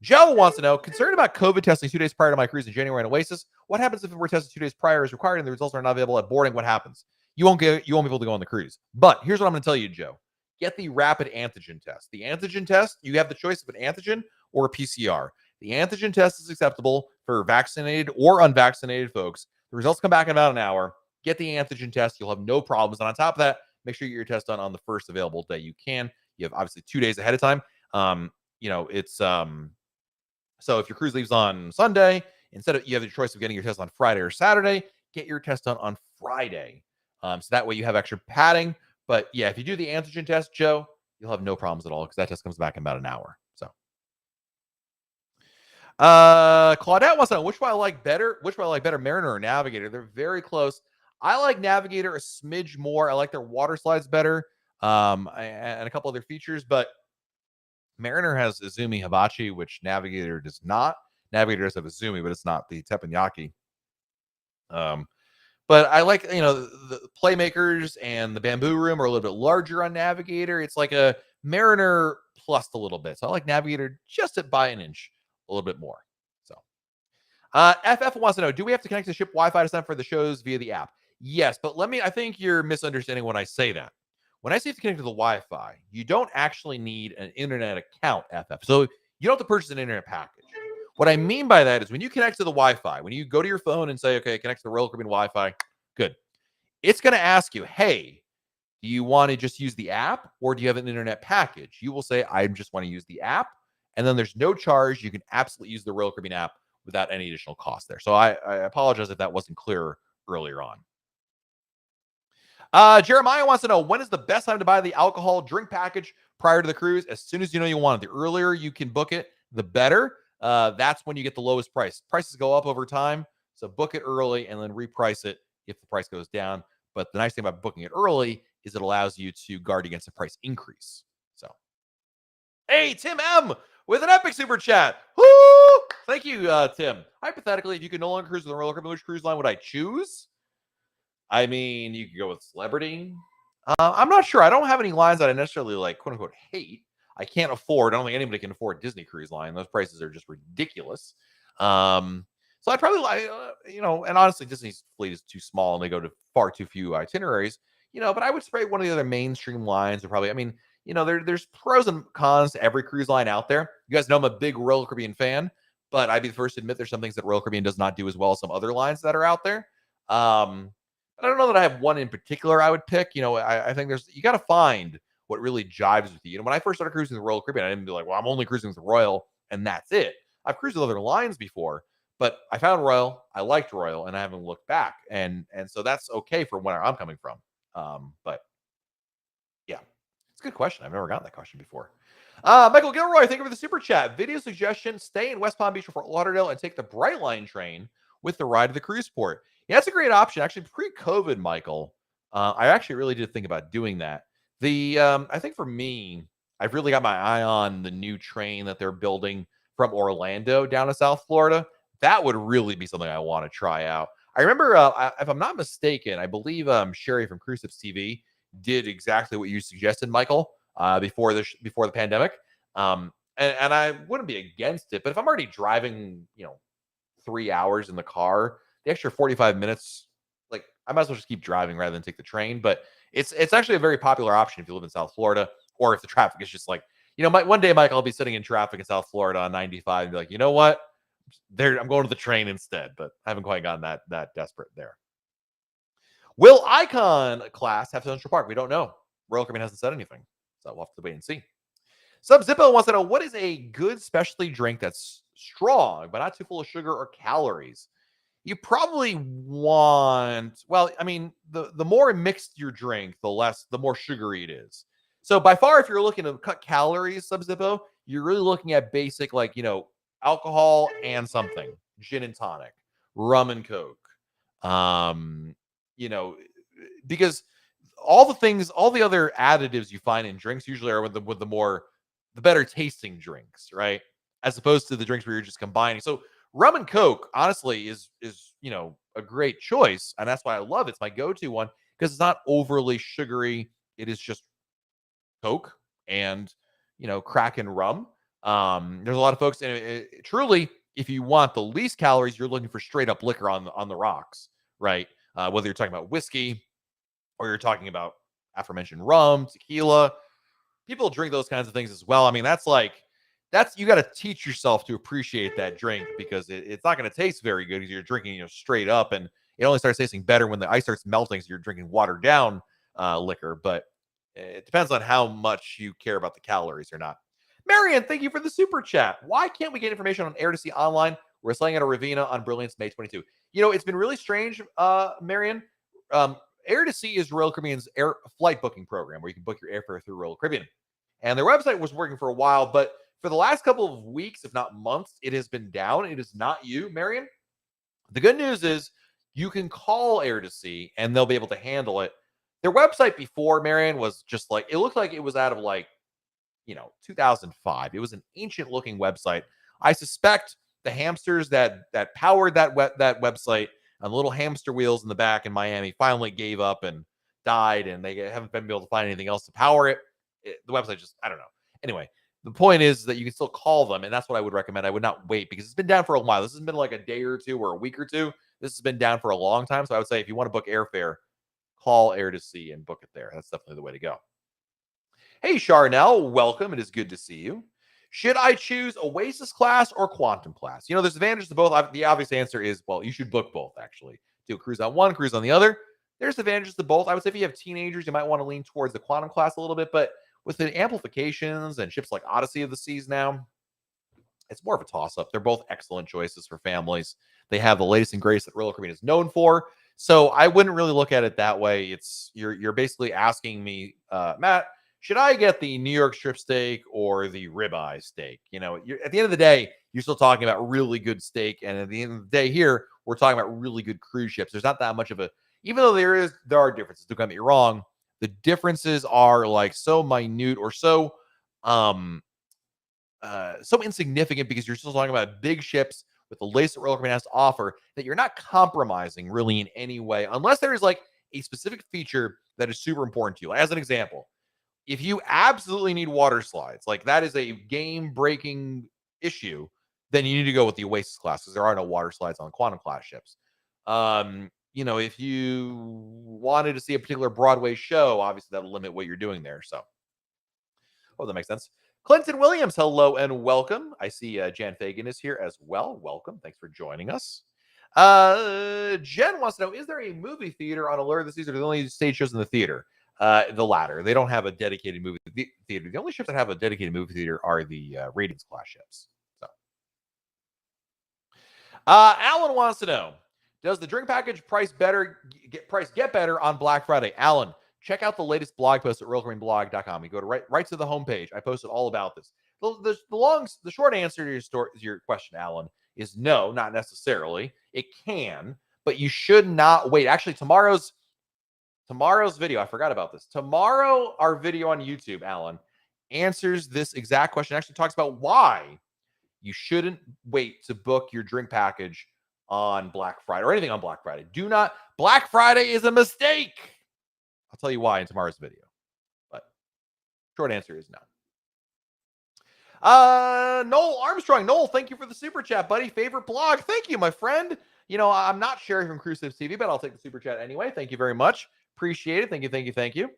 Joe wants to know, concerned about COVID testing 2 days prior to my cruise in January on Oasis. What happens if we're tested 2 days prior as required and the results are not available at boarding? What happens? You won't be able to go on the cruise. But here's what I'm going to tell you, Joe. Get the rapid antigen test. The antigen test, you have the choice of an antigen or a PCR. The antigen test is acceptable for vaccinated or unvaccinated folks. The results come back in about an hour. Get the antigen test. You'll have no problems. And on top of that, make sure you get your test done on the first available day you can. You have obviously 2 days ahead of time. So if your cruise leaves on Sunday, instead of you have the choice of getting your test on Friday or Saturday, get your test done on Friday. So that way you have extra padding. But yeah, if you do the antigen test, Joe, you'll have no problems at all because that test comes back in about an hour. So Claudette wants to know, which one I like better, Mariner or Navigator? They're very close. I like Navigator a smidge more. I like their water slides better. And a couple other features, but Mariner has Izumi Hibachi, which Navigator does not. Navigator does have Izumi, but it's not the teppanyaki. But I like, the Playmakers and the Bamboo Room are a little bit larger on Navigator. It's like a Mariner plus a little bit. So I like Navigator just by an inch, a little bit more. So FF wants to know, do we have to connect to ship Wi-Fi to sign up for the shows via the app? Yes, but I think you're misunderstanding when I say that. When I say to connect to the Wi-Fi, you don't actually need an internet account, FF. So you don't have to purchase an internet package. What I mean by that is when you connect to the Wi-Fi, when you go to your phone and say, okay, connect to the Royal Caribbean Wi-Fi, good. It's going to ask you, hey, do you want to just use the app or do you have an internet package? You will say, I just want to use the app. And then there's no charge. You can absolutely use the Royal Caribbean app without any additional cost there. So I apologize if that wasn't clear earlier on. Jeremiah wants to know, when is the best time to buy the alcohol drink package prior to the cruise? As soon as you know you want it. The earlier you can book it, the better. That's when you get the lowest price. Prices go up over time, so book it early and then reprice it if the price goes down. But the nice thing about booking it early is it allows you to guard against a price increase. So, hey, Tim M with an epic super chat. Woo! Thank you, Tim. Hypothetically, if you could no longer cruise with the Royal Caribbean, which cruise line would I choose? I mean, you could go with Celebrity. I'm not sure. I don't have any lines that I necessarily like, quote unquote, hate. I can't afford. I don't think anybody can afford Disney Cruise Line. Those prices are just ridiculous. So I'd probably like, and honestly, Disney's fleet is too small and they go to far too few itineraries. But I would say one of the other mainstream lines are probably. I mean, there's pros and cons to every cruise line out there. You guys know I'm a big Royal Caribbean fan, but I'd be the first to admit there's some things that Royal Caribbean does not do as well as some other lines that are out there. I don't know that I have one in particular I would pick. I think you got to find what really jives with you. When I first started cruising the Royal Caribbean, I didn't be like, well, I'm only cruising with the Royal and that's it. I've cruised with other lines before, but I found Royal, I liked Royal, and I haven't looked back. And so that's okay for where I'm coming from. But yeah, it's a good question. I've never gotten that question before. Michael Gilroy, thank you for the super chat. Video suggestion: stay in West Palm Beach or Fort Lauderdale and take the Brightline train with the ride to the cruise port. Yeah, that's a great option. Actually, pre-COVID, Michael, I actually really did think about doing that. I think for me, I've really got my eye on the new train that they're building from Orlando down to South Florida. That would really be something I want to try out. I remember, if I'm not mistaken, I believe Sherry from Crucibles TV did exactly what you suggested, Michael, before the pandemic. And I wouldn't be against it, but if I'm already driving, 3 hours in the car, the extra 45 minutes, like I might as well just keep driving rather than take the train. But it's actually a very popular option if you live in South Florida, or if the traffic is just like, one day, Mike, I'll be sitting in traffic in South Florida on 95 and be like, you know what? I'm going to the train instead, but I haven't quite gotten that desperate there. Will Icon class have Central Park? We don't know. Royal Caribbean hasn't said anything, so we'll have to wait and see. Sub Zippo wants to know, what is a good specialty drink that's strong but not too full of sugar or calories? You probably want, well, I mean, the more mixed your drink, the more sugary it is. So by far, if you're looking to cut calories, Sub Zippo, you're really looking at basic, like, alcohol and something, gin and tonic, rum and coke. Um, you know, because all the other additives you find in drinks usually are with the better tasting drinks, right? As opposed to the drinks where you're just combining. So rum and coke, honestly, is a great choice, and that's why I love it. It's my go-to one because it's not overly sugary. It is just coke and crack and rum. There's a lot of folks, and truly, if you want the least calories, you're looking for straight up liquor on the rocks, right? Whether you're talking about whiskey or you're talking about aforementioned rum, tequila, people drink those kinds of things as well. I mean, that's you got to teach yourself to appreciate that drink because it's not going to taste very good because you're drinking straight up, and it only starts tasting better when the ice starts melting. So you're drinking watered down liquor, but it depends on how much you care about the calories or not. Marion, thank you for the super chat. Why can't we get information on Air to Sea online? We're selling at a Ravina on Brilliance May 22. It's been really strange, Marion. Air to Sea is Royal Caribbean's air flight booking program where you can book your airfare through Royal Caribbean. And their website was working for a while, but for the last couple of weeks, if not months, it has been down. It is not you, Marion. The good news is you can call Air to Sea and they'll be able to handle it. Their website before, Marion, was just like, it looked like it was out of 2005. It was an ancient looking website. I suspect the hamsters that powered that website and the little hamster wheels in the back in Miami finally gave up and died, and they haven't been able to find anything else to power it. The website just, I don't know. Anyway, the point is that you can still call them, and that's what I would recommend. I would not wait because it's been down for a while. This has been like a day or two or a week or two. This has been down for a long time. So I would say if you want to book airfare, call Air to Sea and book it there. That's definitely the way to go. Hey, Charnel, welcome. It is good to see you. Should I choose Oasis class or Quantum class? There's advantages to both. The obvious answer is, well, you should book both, actually. Do a cruise on one, cruise on the other. There's advantages to both. I would say if you have teenagers, you might want to lean towards the Quantum class a little bit, but with the amplifications and ships like Odyssey of the Seas now, it's more of a toss-up. They're both excellent choices for families. They have the latest and greatest that Royal Caribbean is known for. So I wouldn't really look at it that way. It's you're basically asking me, Matt, should I get the New York strip steak or the ribeye steak? At the end of the day, you're still talking about really good steak. And at the end of the day here, we're talking about really good cruise ships. There's not that much of even though there are differences, don't get me wrong. The differences are so minute or so insignificant because you're still talking about big ships with the latest that Royal Caribbean has to offer that you're not compromising really in any way, unless there is a specific feature that is super important to you. As an example, if you absolutely need water slides, that is a game-breaking issue, then you need to go with the Oasis class because there are no water slides on Quantum class ships. If you wanted to see a particular Broadway show, obviously that'll limit what you're doing there. So, that makes sense. Clinton Williams, hello and welcome. I see Jan Fagan is here as well. Welcome. Thanks for joining us. Jen wants to know, is there a movie theater on Allure this season or the only stage shows in the theater? The latter. They don't have a dedicated movie theater. The only ships that have a dedicated movie theater are the Radiance class ships. So, Alan wants to know, does the drink package price get better on Black Friday? Alan, check out the latest blog post at RoyalCaribbeanBlog.com. You go to right to the homepage. I posted all about this. The short answer to your question, Alan, is no, not necessarily. It can, but you should not wait. Actually, tomorrow's Tomorrow's video, I forgot about this. Tomorrow, our video on YouTube, Alan, answers this exact question. Actually talks about why you shouldn't wait to book your drink package on Black Friday or anything on Black Friday. Do not. Black Friday is a mistake. I'll tell you why in tomorrow's video. But short answer is no. Noel Armstrong. Noel, thank you for the super chat, buddy. Favorite blog. Thank you, my friend. You know, I'm not sharing from Crucive TV, but I'll take the super chat anyway. Thank you very much. Appreciate it. Thank you, thank you, thank you.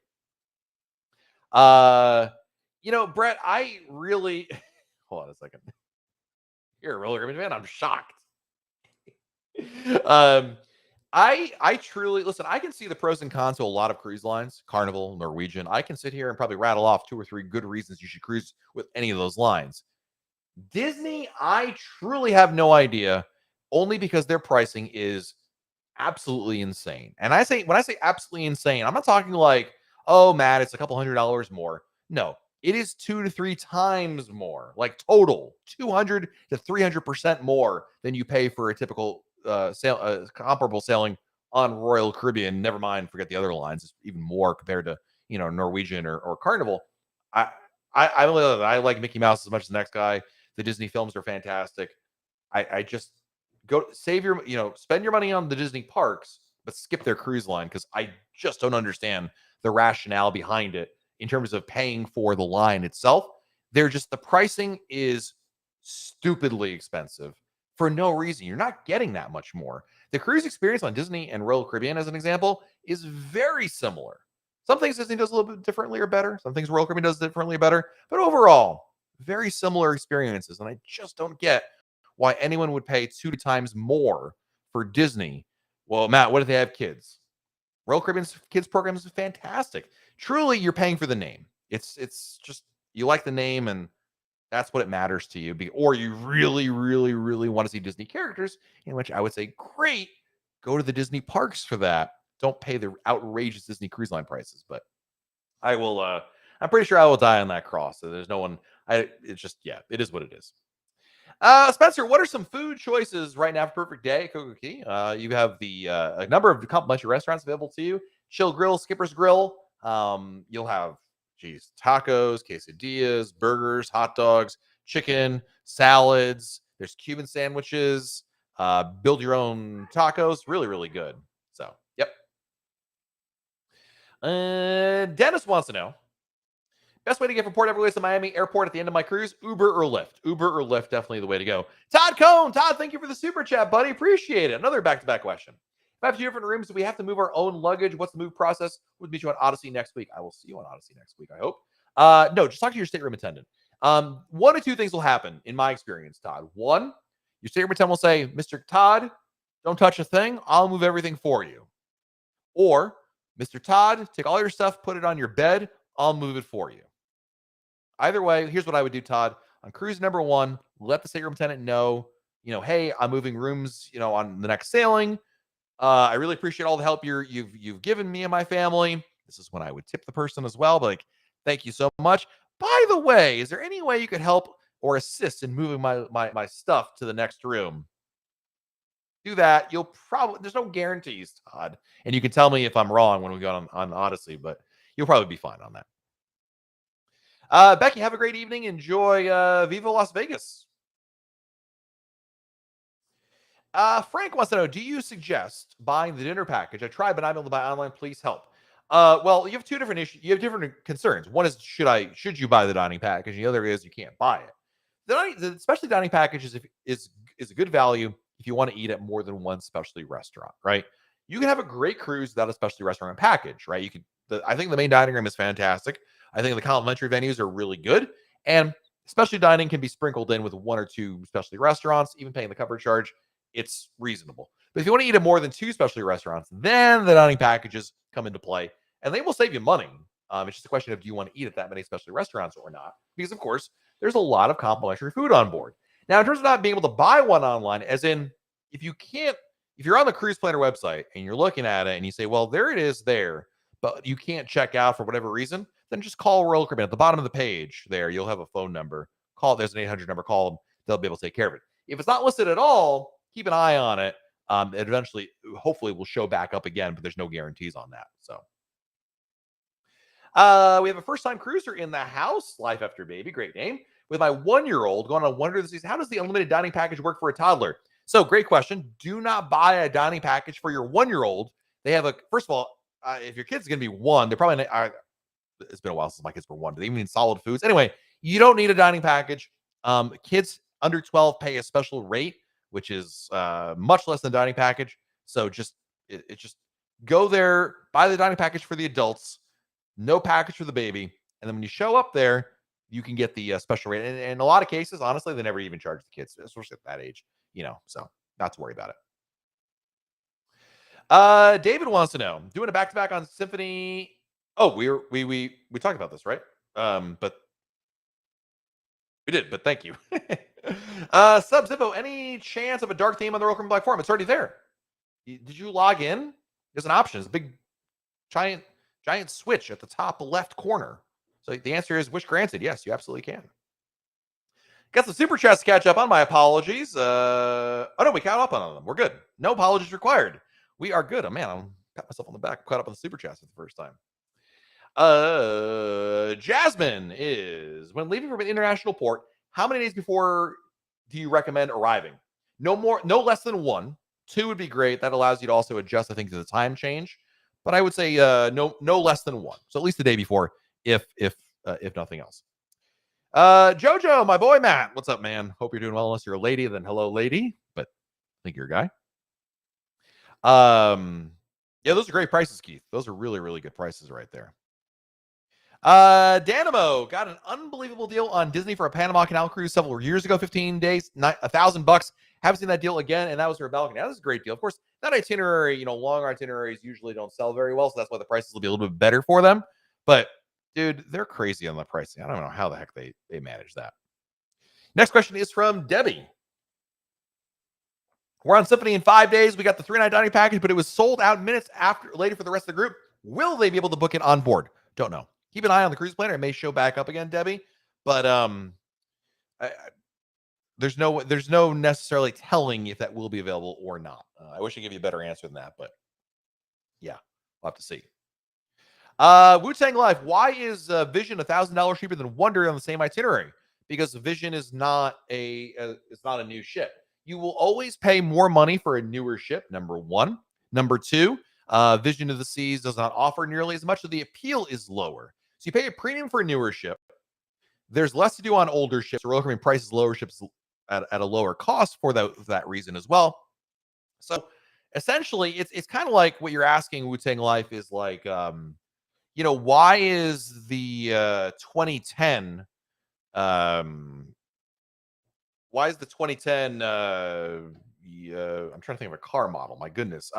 You know, Brett, I really hold on a second. You're a roller derby fan. I'm shocked. I truly listen. I can see the pros and cons to a lot of cruise lines, Carnival, Norwegian. I can sit here and probably rattle off 2 or 3 good reasons you should cruise with any of those lines. Disney, I truly have no idea, only because their pricing is absolutely insane. And when I say absolutely insane, I'm not talking like, oh, Matt, it's a couple $100 more. No, it is 2 to 3 times more, like total 200 to 300% more than you pay for a typical comparable sailing on Royal Caribbean. Never mind, forget the other lines. It's even more compared to Norwegian or Carnival. I like Mickey Mouse as much as the next guy. The Disney films are fantastic. I just go save your spend your money on the Disney parks, but skip their cruise line because I just don't understand the rationale behind it in terms of paying for the line itself. The pricing is stupidly expensive for no reason. You're not getting that much more. The cruise experience on Disney and Royal Caribbean, as an example, is very similar. Some things Disney does a little bit differently or better. Some things Royal Caribbean does differently or better. But overall, very similar experiences. And I just don't get why anyone would pay 2 times more for Disney. Well, Matt, what if they have kids? Royal Caribbean's kids program is fantastic. Truly, you're paying for the name. It's just you like the name, and that's what it matters to you. Or you really, really, really want to see Disney characters, in which I would say, great, go to the Disney parks for that. Don't pay the outrageous Disney cruise line prices. But I will. I'm pretty sure I will die on that cross. So there's no one. It's just it is what it is. Spencer, what are some food choices right now for Perfect Day, Coco Key? You have a number of complimentary restaurants available to you. Chill Grill, Skipper's Grill. You'll have, tacos, quesadillas, burgers, hot dogs, chicken, salads. There's Cuban sandwiches. Build your own tacos. Really, really good. So, yep. Dennis wants to know, best way to get from Port Everglades to Miami Airport at the end of my cruise, Uber or Lyft. Uber or Lyft, definitely the way to go. Todd Cohn. Todd, thank you for the super chat, buddy. Appreciate it. Another back-to-back question. If I have 2 different rooms, do we have to move our own luggage? What's the move process? We'll meet you on Odyssey next week. I will see you on Odyssey next week, I hope. No, just talk to your stateroom attendant. 1 of 2 things will happen, in my experience, Todd. 1, your stateroom attendant will say, Mr. Todd, don't touch a thing. I'll move everything for you. Or, Mr. Todd, take all your stuff, put it on your bed. I'll move it for you. Either way, here's what I would do, Todd. On cruise number 1, let the stateroom attendant know, hey, I'm moving rooms, on the next sailing. I really appreciate all the help you've given me and my family. This is when I would tip the person as well. But thank you so much. By the way, is there any way you could help or assist in moving my stuff to the next room? Do that. You'll probably, there's no guarantees, Todd. And you can tell me if I'm wrong when we go on Odyssey, but you'll probably be fine on that. Becky, have a great evening. Enjoy Viva Las Vegas. Frank wants to know, do you suggest buying the dinner package? I tried, but I'm able to buy online. Please help. Well, you have 2 different issues. You have different concerns. One is, should you buy the dining package? And the other is, you can't buy it. The specialty dining package is a good value if you want to eat at more than one specialty restaurant, right? You can have a great cruise without a specialty restaurant package, right? I think the main dining room is fantastic. I think the complimentary venues are really good. And specialty dining can be sprinkled in with 1 or 2 specialty restaurants, even paying the cover charge. It's reasonable. But if you want to eat at more than 2 specialty restaurants, then the dining packages come into play, and they will save you money. It's just a question of, do you want to eat at that many specialty restaurants or not? Because, of course, there's a lot of complimentary food on board. Now, in terms of not being able to buy one online, as in, if you're on the Cruise Planner website and you're looking at it and you say, well, there it is there, but you can't check out for whatever reason, then just call Royal Caribbean. At the bottom of the page there, you'll have a phone number. There's an 800 number. Call them. They'll be able to take care of it. If it's not listed at all, keep an eye on it. It eventually, hopefully, will show back up again, but there's no guarantees on that. So, We have a first-time cruiser in the house. Life After Baby, great name. With my 1-year-old going on Wonder this season, how does the unlimited dining package work for a toddler? So, great question. Do not buy a dining package for your 1-year-old. They have first of all, if your kid's going to be 1, they're probably it's been a while since my kids were 1, but they even need solid foods. Anyway, you don't need a dining package. Kids under 12 pay a special rate, which is much less than dining package. So just go there, buy the dining package for the adults, no package for the baby, and then when you show up there, you can get the special rate. And in a lot of cases, honestly, they never even charge the kids, especially at that age, so not to worry about it. David wants to know, doing a back-to-back on Symphony. Oh, we talked about this, right? But we did, but thank you. Sub Zippo, any chance of a dark theme on the Royal Caribbean Black Forum? It's already there. Did you log in? There's an option. It's a big giant switch at the top left corner. So the answer is wish granted. Yes, you absolutely can. Got some super chats to catch up on. My apologies. Oh no, we caught up on them. We're good. No apologies required. We are good. Oh man, I'm pat myself on the back. Caught up on the super chats for the first time. Jasmine is, when leaving from an international port, how many days before do you recommend arriving? No less than 1. 2 would be great. That allows you to also adjust, I think, to the time change. But I would say no less than 1. So at least the day before, if nothing else. Jojo, my boy Matt, what's up, man? Hope you're doing well. Unless you're a lady, then hello, lady. But I think you're a guy. Yeah, those are great prices, Keith. Those are really, really good prices right there. Danimo got an unbelievable deal on Disney for a Panama Canal cruise several years ago, 15 days, $1,000. Haven't seen that deal again, and that was her balcony. That was a great deal. Of course, that itinerary, longer itineraries usually don't sell very well, so that's why the prices will be a little bit better for them. But, dude, they're crazy on the pricing. I don't know how the heck they manage that. Next question is from Debbie. We're on Symphony in 5 days. We got the 3-night dining package, but it was sold out minutes later for the rest of the group. Will they be able to book it on board? Don't know. Keep an eye on the cruise planner. It may show back up again, Debbie. But there's no necessarily telling if that will be available or not. I wish I could give you a better answer than that, but yeah, we'll have to see. Wu-Tang Life, why is Vision $1,000 cheaper than Wonder on the same itinerary? Because Vision is not a new ship. You will always pay more money for a newer ship, number 1. Number 2, Vision of the Seas does not offer nearly as much, so the appeal is lower. So you pay a premium for a newer ship. There's less to do on older ships. Royal Caribbean prices lower ships at a lower cost for that reason as well. So essentially, it's kind of like what you're asking Wu-Tang Life is like, why is the 2010 why is the 2010 I'm trying to think of a car model, my goodness.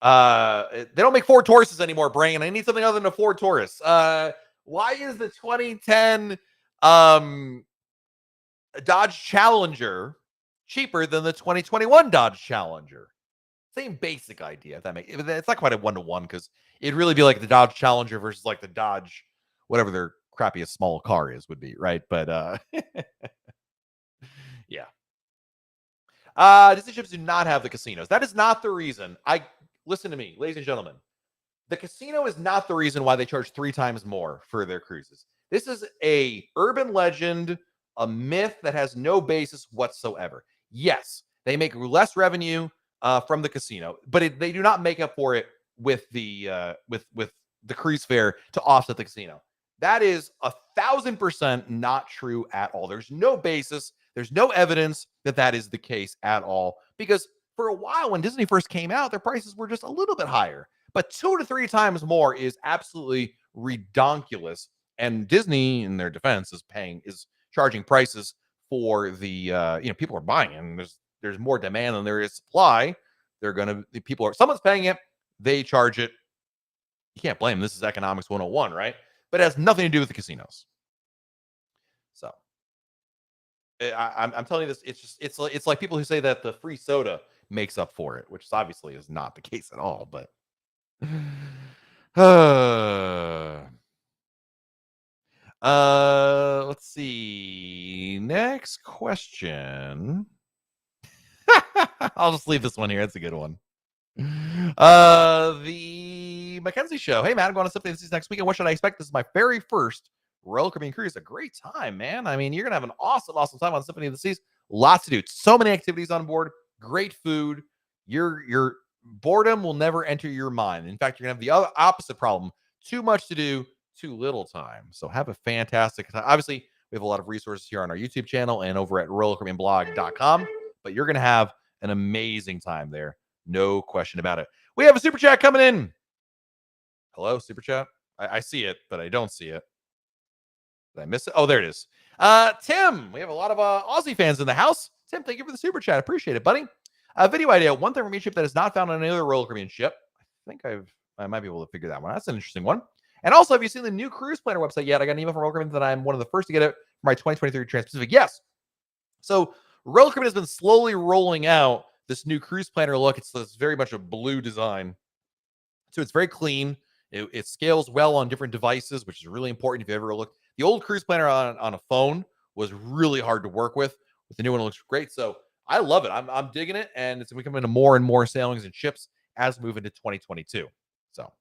They don't make Ford Tauruses anymore, Brain. I need something other than a Ford Taurus. Why is the 2010 Dodge Challenger cheaper than the 2021 Dodge Challenger? Same basic idea. If that makes it's not quite a 1-to-1 because it'd really be like the Dodge Challenger versus like the Dodge, whatever their crappiest small car would be, right? But yeah. Disney ships do not have the casinos. That is not the reason. Listen to me, ladies and gentlemen. The casino is not the reason why they charge 3 times more for their cruises. This is a urban legend, a myth that has no basis whatsoever. Yes, they make less revenue from the casino, but they do not make up for it with the cruise fare to offset the casino. That is 1,000% not true at all. There's no basis. There's no evidence that is the case at all. Because for a while, when Disney first came out, their prices were just a little bit higher. But 2 to 3 times more is absolutely redonkulous. And Disney, in their defense, is charging prices for the people are buying it, and there's more demand than there is supply. Someone's paying it, they charge it. You can't blame them. This is economics 101, right? But it has nothing to do with the casinos. So I'm telling you this. It's like people who say that the free soda makes up for it, which obviously is not the case at all. But let's see. Next question. I'll just leave this one here. It's a good one. My Mackenzie Show. Hey, man, I'm going to Symphony of the Seas next weekend. What should I expect? This is my very first Royal Caribbean cruise. A great time, man. I mean, you're going to have an awesome time on Symphony of the Seas. Lots to do. So many activities on board. Great food. Your boredom will never enter your mind. In fact, you're going to have the opposite problem. Too much to do, too little time. So have a fantastic time. Obviously, we have a lot of resources here on our YouTube channel and over at RoyalCaribbeanBlog.com, but you're going to have an amazing time there. No question about it. We have a super chat coming in. Hello, super chat. I see it, but I don't see it. Did I miss it? Oh, there it is. Tim, we have a lot of Aussie fans in the house. Tim, thank you for the super chat. Appreciate it, buddy. Video idea. One thing from each ship that is not found on any other Royal Caribbean ship. I think I might be able to figure that one. That's an interesting one. And also, have you seen the new cruise planner website yet? I got an email from Royal Caribbean that I'm one of the first to get it for my 2023 Trans-Pacific. Yes. So Royal Caribbean has been slowly rolling out this new cruise planner look. It's very much a blue design. So it's very clean. It scales well on different devices, which is really important if you ever look. The old cruise planner on a phone was really hard to work with. With the new one, it looks great. So I love it. I'm digging it, and it's becoming into more and more sailings and ships as we move into 2022. So,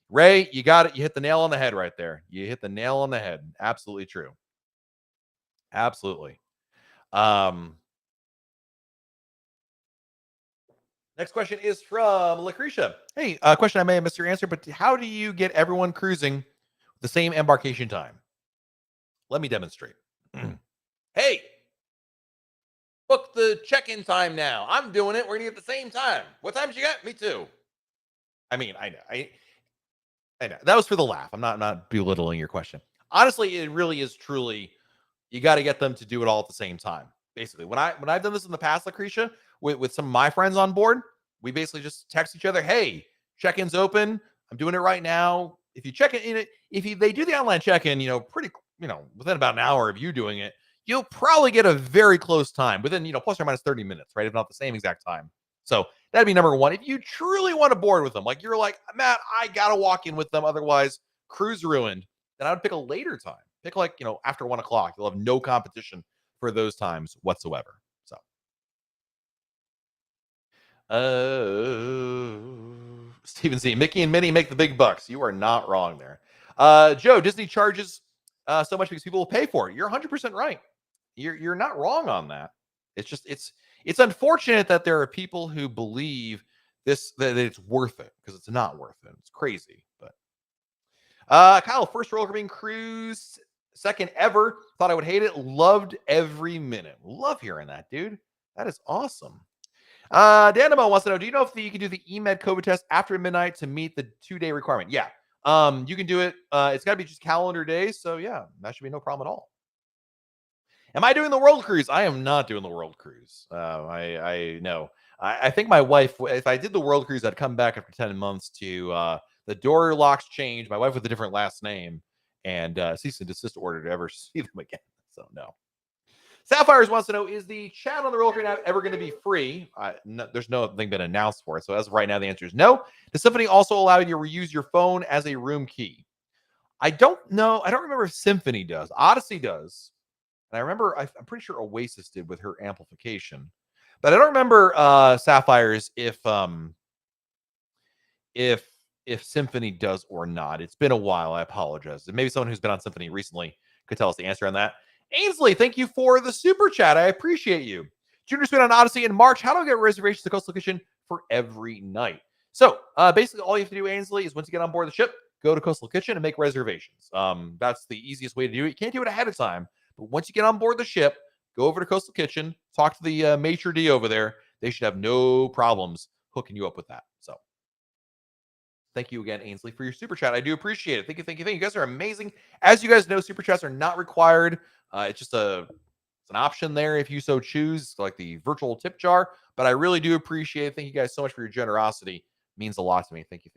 Ray, you got it. You hit the nail on the head right there. You hit the nail on the head. Absolutely true. Absolutely. Next question is from Lucretia. Hey, question I may have missed your answer, but how do you get everyone cruising the same embarkation time? Let me demonstrate. Hey, book the check-in time now. I'm doing it. We're going to get the same time. What time did you get? Me too. I mean, I know. I know. That was for the laugh. I'm not belittling your question. Honestly, it really is truly, you got to get them to do it all at the same time. Basically, when I've done this in the past, Lucretia, with some of my friends on board, we basically just text each other, hey, check-in's open. I'm doing it right now. If you check it in it, they do the online check-in, within about an hour of you doing it, you'll probably get a very close time within, plus or minus 30 minutes, right? If not the same exact time. So that'd be number one. If you truly want to board with them, like you're like, Matt, I got to walk in with them. Otherwise, cruise ruined. Then I would pick a later time. Pick after 1 o'clock. You'll have no competition for those times whatsoever. So. Steven C. Mickey and Minnie make the big bucks. You are not wrong there. Joe, Disney charges so much because people will pay for it. You're 100% right. You're not wrong on that. It's just it's unfortunate that there are people who believe that it's worth it because it's not worth it. It's crazy. But Kyle, first Royal Caribbean cruise, second ever. Thought I would hate it. Loved every minute. Love hearing that, dude. That is awesome. Danimo wants to know, do you know if you can do the EMED COVID test after midnight to meet the 2-day requirement? Yeah. You can do it. It's got to be just calendar days. So yeah, that should be no problem at all. Am I doing the world cruise? I am not doing the world cruise. I know. I think my wife, if I did the world cruise, I'd come back after 10 months to the door locks change. My wife with a different last name and cease and desist order to ever see them again. So no. Sapphires wants to know, is the chat on the Royal Caribbean app ever going to be free? There's nothing been announced for it. So as of right now, the answer is no. Does Symphony also allow you to reuse your phone as a room key? I don't know. I don't remember if Symphony does. Odyssey does. And I remember, I'm pretty sure Oasis did with her amplification. But I don't remember, Sapphires, if Symphony does or not. It's been a while. I apologize. And maybe someone who's been on Symphony recently could tell us the answer on that. Ainsley, thank you for the super chat. I appreciate you. Junior spin on Odyssey in March. How do I get reservations to Coastal Kitchen for every night? So basically all you have to do, Ainsley, is once you get on board the ship, go to Coastal Kitchen and make reservations. That's the easiest way to do it. You can't do it ahead of time, but once you get on board the ship, go over to Coastal Kitchen, talk to the maitre d' over there. They should have no problems hooking you up with that. So thank you again, Ainsley, for your super chat. I do appreciate it. Thank you. You guys are amazing. As you guys know, super chats are not required. It's just it's an option there if you so choose, like the virtual tip jar. But I really do appreciate it. Thank you guys so much for your generosity. It means a lot to me. Thank you.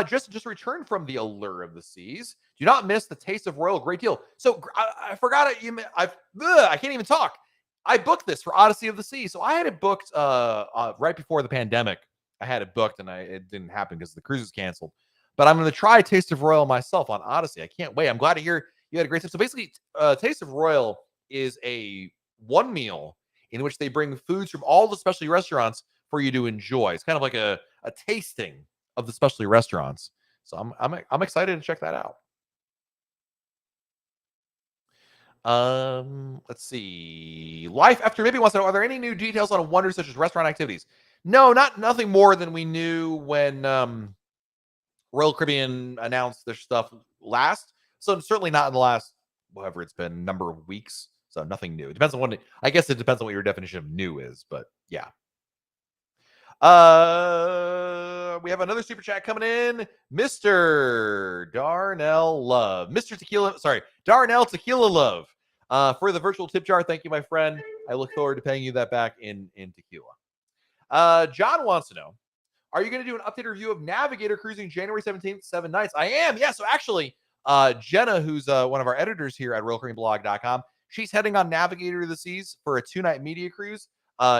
Just returned from the allure of the seas. Do not miss the taste of Royal. Great deal. So I forgot it. I can't even talk. I booked this for Odyssey of the Seas. So I had it booked right before the pandemic. I had it booked and it didn't happen because the cruise was canceled. But I'm going to try Taste of Royal myself on Odyssey. I can't wait. I'm glad to hear you had a great time. So basically, Taste of Royal is a one meal in which they bring foods from all the specialty restaurants for you to enjoy. It's kind of like a tasting of the specialty restaurants. So I'm excited to check that out. Let's see. Life After Maybe wants to know, are there any new details on Wonders such as restaurant activities? No, nothing more than we knew when Royal Caribbean announced their stuff last. So certainly not in the last, whatever it's been, number of weeks. So nothing new. It depends on what I guess it depends on what your definition of new is, but yeah. We have another super chat coming in. Mr. Darnell Love. Mr. Tequila, sorry, Darnell Tequila Love. For the virtual tip jar, thank you, my friend. I look forward to paying you that back in tequila. John wants to know, are you going to do an updated review of Navigator cruising January 17th, 7 nights? I am. Yeah. So actually, Jenna, who's one of our editors here at RoyalCaribbeanBlog.com, she's heading on Navigator of the Seas for a 2-night media cruise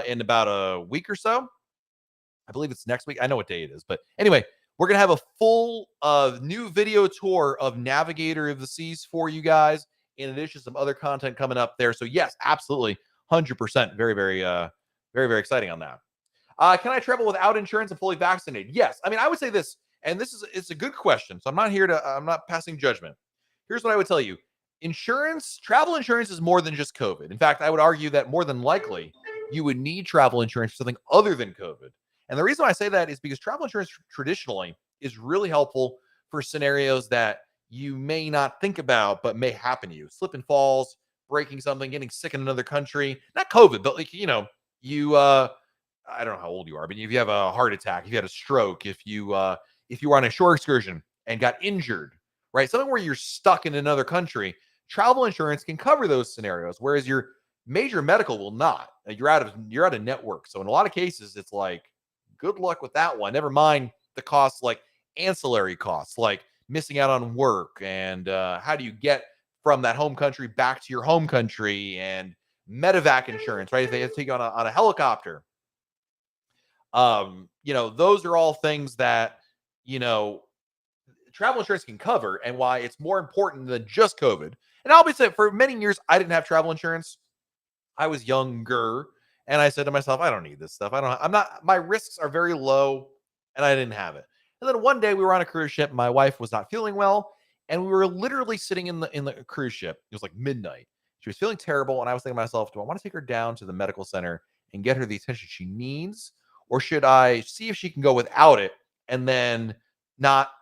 in about a week or so. I believe it's next week. I know what day it is. But anyway, we're going to have a full new video tour of Navigator of the Seas for you guys, in addition to some other content coming up there. So yes, absolutely. 100%. Very, very exciting on that. Can I travel without insurance and fully vaccinated? Yes. I mean, I would say this, and it's a good question. So I'm not passing judgment. Here's what I would tell you. Travel insurance is more than just COVID. In fact, I would argue that more than likely you would need travel insurance for something other than COVID. And the reason I say that is because travel insurance traditionally is really helpful for scenarios that you may not think about, but may happen to you. Slip and falls, breaking something, getting sick in another country, not COVID, but like, I don't know how old you are, but if you have a heart attack, if you had a stroke, if you were on a shore excursion and got injured, right? Something where you're stuck in another country, travel insurance can cover those scenarios, whereas your major medical will not. You're out of network. So in a lot of cases, it's like, good luck with that one. Never mind the costs, like ancillary costs, like missing out on work and how do you get from that home country back to your home country, and medevac insurance, right? If they have to take you on a helicopter. Those are all things that, travel insurance can cover, and why it's more important than just COVID. And I'll be saying, for many years, I didn't have travel insurance. I was younger, and I said to myself, I don't need this stuff. My risks are very low, and I didn't have it. And then one day we were on a cruise ship. My wife was not feeling well, and we were literally sitting in the cruise ship. It was like midnight. She was feeling terrible, and I was thinking to myself, do I want to take her down to the medical center and get her the attention she needs? Or should I see if she can go without it and then not,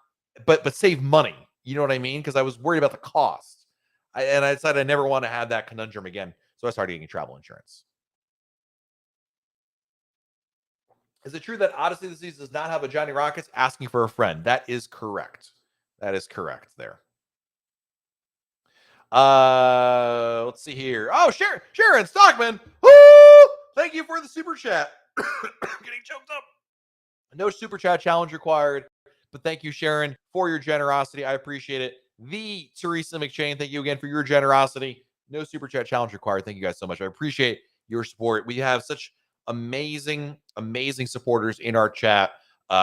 but save money? You know what I mean? Because I was worried about the cost. I decided I never want to have that conundrum again. So I started getting travel insurance. Is it true that Odyssey of the Seas does not have a Johnny Rockets asking for a friend? That is correct. That is correct there. Let's see here. Oh, Sharon Stockman. Woo! Thank you for the super chat. Getting choked up. No super chat challenge required, but thank you, Sharon, for your generosity. I appreciate it. The Teresa McShane, thank you again for your generosity. No super chat challenge required. Thank you guys so much. I appreciate your support. We have such amazing supporters in our chat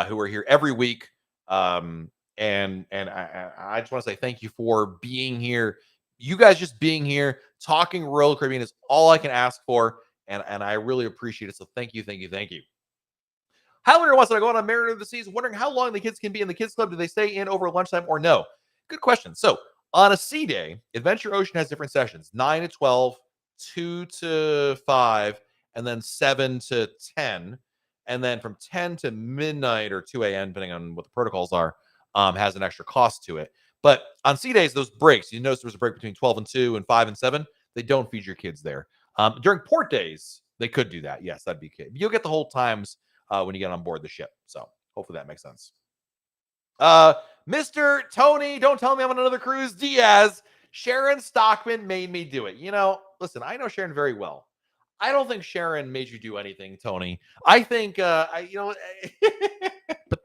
who are here every week. And I just want to say thank you for being here. You guys just being here, talking Royal Caribbean is all I can ask for. And I really appreciate it. So thank you. Highlander wants to go on a Mariner of the Seas, wondering how long the kids can be in the kids club. Do they stay in over lunchtime or no? Good question. So on a sea day, Adventure Ocean has different sessions: 9 to 12, 2 to 5, and then 7 to 10. And then from 10 to midnight or 2 a.m., depending on what the protocols are, has an extra cost to it. But on sea days, those breaks, you notice there was a break between 12 and 2 and 5 and 7. They don't feed your kids there. During port days, they could do that. Yes, that'd be good. You'll get the whole times when you get on board the ship. So hopefully that makes sense. Mr. Tony, don't tell me I'm on another cruise. Diaz, Sharon Stockman made me do it. Listen, I know Sharon very well. I don't think Sharon made you do anything, Tony. I think, but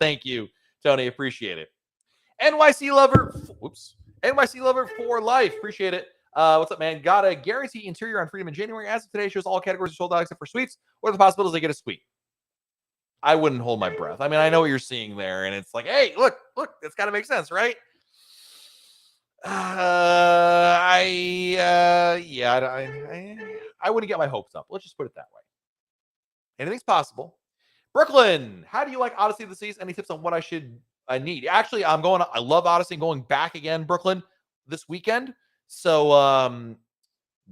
thank you, Tony. Appreciate it. NYC Lover, NYC Lover for life. Appreciate it. What's up, man? Got a guarantee interior on Freedom in January. As of today, shows all categories are sold out except for suites. What are the possibilities they get a suite? I wouldn't hold my breath. I mean, I know what you're seeing there, and it's like, hey, look, it's got to make sense, right? I wouldn't get my hopes up. Let's just put it that way. Anything's possible, Brooklyn, how do you like Odyssey of the Seas? Any tips on what I need? Actually, I love Odyssey, going back again, Brooklyn, this weekend. So,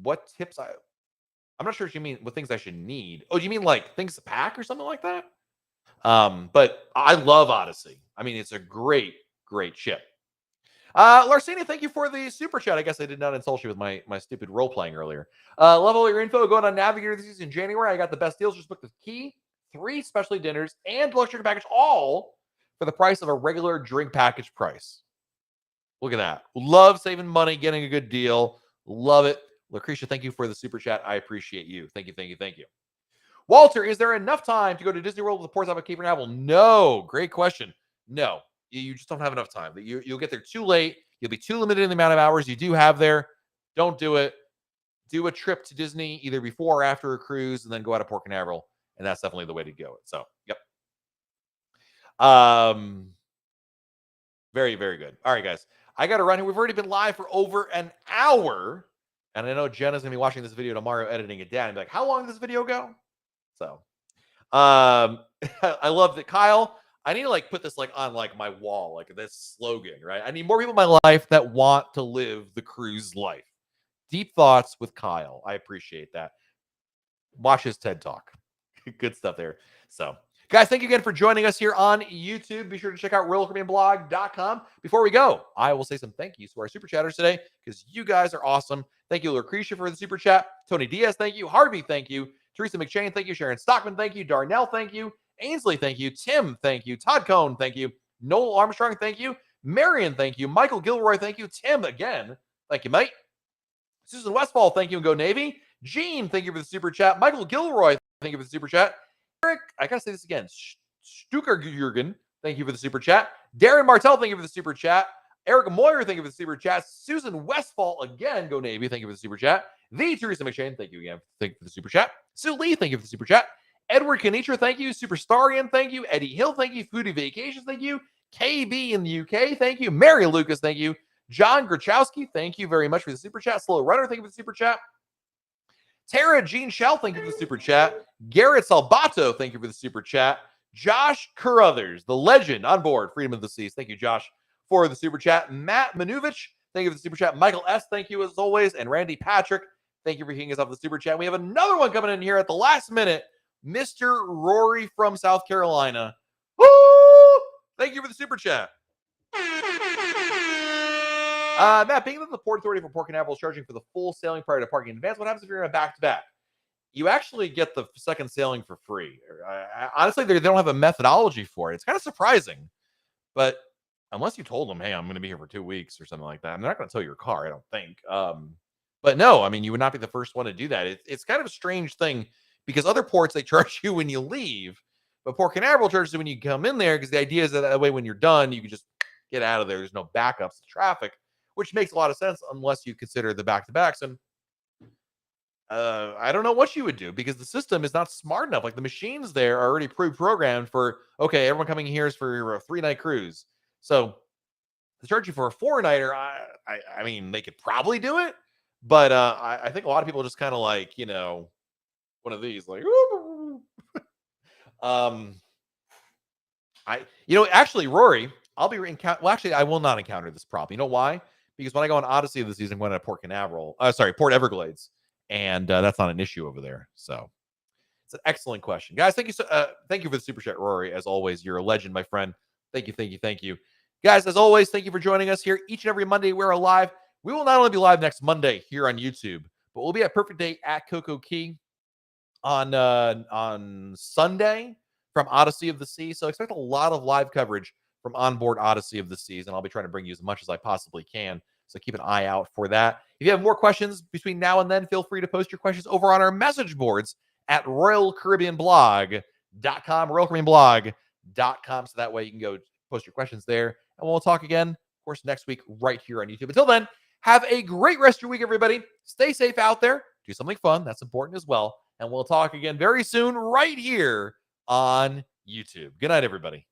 what tips I'm not sure what you mean, what things I should need. Oh, do you mean like things to pack or something like that? But I love Odyssey. I mean, it's a great, great ship. Larsini, thank you for the super chat. I guess I did not insult you with my stupid role playing earlier. Love all your info. Going on Navigator this season in January. I got the best deals. Just booked the key, 3 specialty dinners, and deluxe drink package, all for the price of a regular drink package price. Look at that. Love saving money, getting a good deal. Love it. Lucretia, thank you for the super chat. I appreciate you. Thank you, thank you, thank you. Walter, is there enough time to go to Disney World with the ports out of Cape Canaveral? No. Great question. No. You just don't have enough time. You'll get there too late. You'll be too limited in the amount of hours you do have there. Don't do it. Do a trip to Disney either before or after a cruise, and then go out of Port Canaveral, and that's definitely the way to go. So, yep. Very, very good. All right, guys. I got to run here. We've already been live for over an hour, and I know Jenna's going to be watching this video tomorrow, editing it down, and be like, how long did this video go? So, I love that, Kyle. I need to like put this like on like my wall, like this slogan, right? I need more people in my life that want to live the cruise life. Deep thoughts with Kyle. I appreciate that. Watch his TED Talk. Good stuff there. So, guys, thank you again for joining us here on YouTube. Be sure to check out RoyalCaribbeanBlog.com. Before we go, I will say some thank yous to our super chatters today because you guys are awesome. Thank you, Lucretia, for the super chat. Tony Diaz, thank you. Harvey, thank you. Teresa McShane, thank you. Sharon Stockman, thank you. Darnell, thank you. Ainsley, thank you. Tim, thank you. Todd Cohn, thank you. Noel Armstrong, thank you. Marion, thank you. Michael Gilroy, thank you. Tim, again, thank you, mate. Susan Westfall, thank you, and go Navy. Gene, thank you for the super chat. Michael Gilroy, thank you for the super chat. Eric, I gotta say this again. Stuker thank you for the super chat. Darren Martell, thank you for the super chat. Eric Moyer, thank you for the super chat. Susan Westfall, again, go Navy, thank you for the super chat. The Teresa McShane, thank you again. Thank you for the super chat. Sue Lee, thank you for the super chat. Edward Kanitra, thank you. Superstarian, thank you. Eddie Hill, thank you. Foodie Vacations, thank you. KB in the UK, thank you. Mary Lucas, thank you. John Grachowski, thank you very much for the super chat. Slow Runner, thank you for the super chat. Tara Jean Shell, thank you for the super chat. Garrett Salbato, thank you for the super chat. Josh Carruthers, the legend on board, Freedom of the Seas. Thank you, Josh, for the super chat. Matt Manuvich, thank you for the super chat. Michael S., thank you as always. And Randy Patrick, thank you for hitting us off the super chat. We have another one coming in here at the last minute. Mr. Rory from South Carolina. Woo! Thank you for the super chat. Matt, being that the Port Authority for Port Canaveral is charging for the full sailing prior to parking in advance, what happens if you're in a back-to-back? You actually get the second sailing for free. Honestly, they don't have a methodology for it. It's kind of surprising. But unless you told them, hey, I'm going to be here for 2 weeks or something like that, I'm not going to tow your car, I don't think. But no, I mean, you would not be the first one to do that. It's kind of a strange thing because other ports, they charge you when you leave. But Port Canaveral charges you when you come in there because the idea is that way when you're done, you can just get out of there. There's no backups to traffic, which makes a lot of sense unless you consider the back-to-backs. And I don't know what you would do because the system is not smart enough. Like the machines there are already pre-programmed for, okay, everyone coming here is for a 3-night cruise. So to charge you for a 4-nighter, I mean, they could probably do it. But I think a lot of people just kind of like, one of these, like, actually, Rory, I'll be well, actually, I will not encounter this problem. You know why? Because when I go on Odyssey this season, I'm going to Port Canaveral, Port Everglades, and that's not an issue over there. So it's an excellent question, guys. Thank you thank you for the super chat, Rory. As always, you're a legend, my friend. Thank you, guys. As always, thank you for joining us here each and every Monday. We're live. We will not only be live next Monday here on YouTube, but we'll be at Perfect Day at Coco Key on Sunday from Odyssey of the Seas. So expect a lot of live coverage from onboard Odyssey of the Seas, and I'll be trying to bring you as much as I possibly can. So keep an eye out for that. If you have more questions between now and then, feel free to post your questions over on our message boards at RoyalCaribbeanBlog.com, RoyalCaribbeanBlog.com. So that way you can go post your questions there, and we'll talk again, of course, next week right here on YouTube. Until then, have a great rest of your week, everybody. Stay safe out there. Do something fun. That's important as well. And we'll talk again very soon right here on YouTube. Good night, everybody.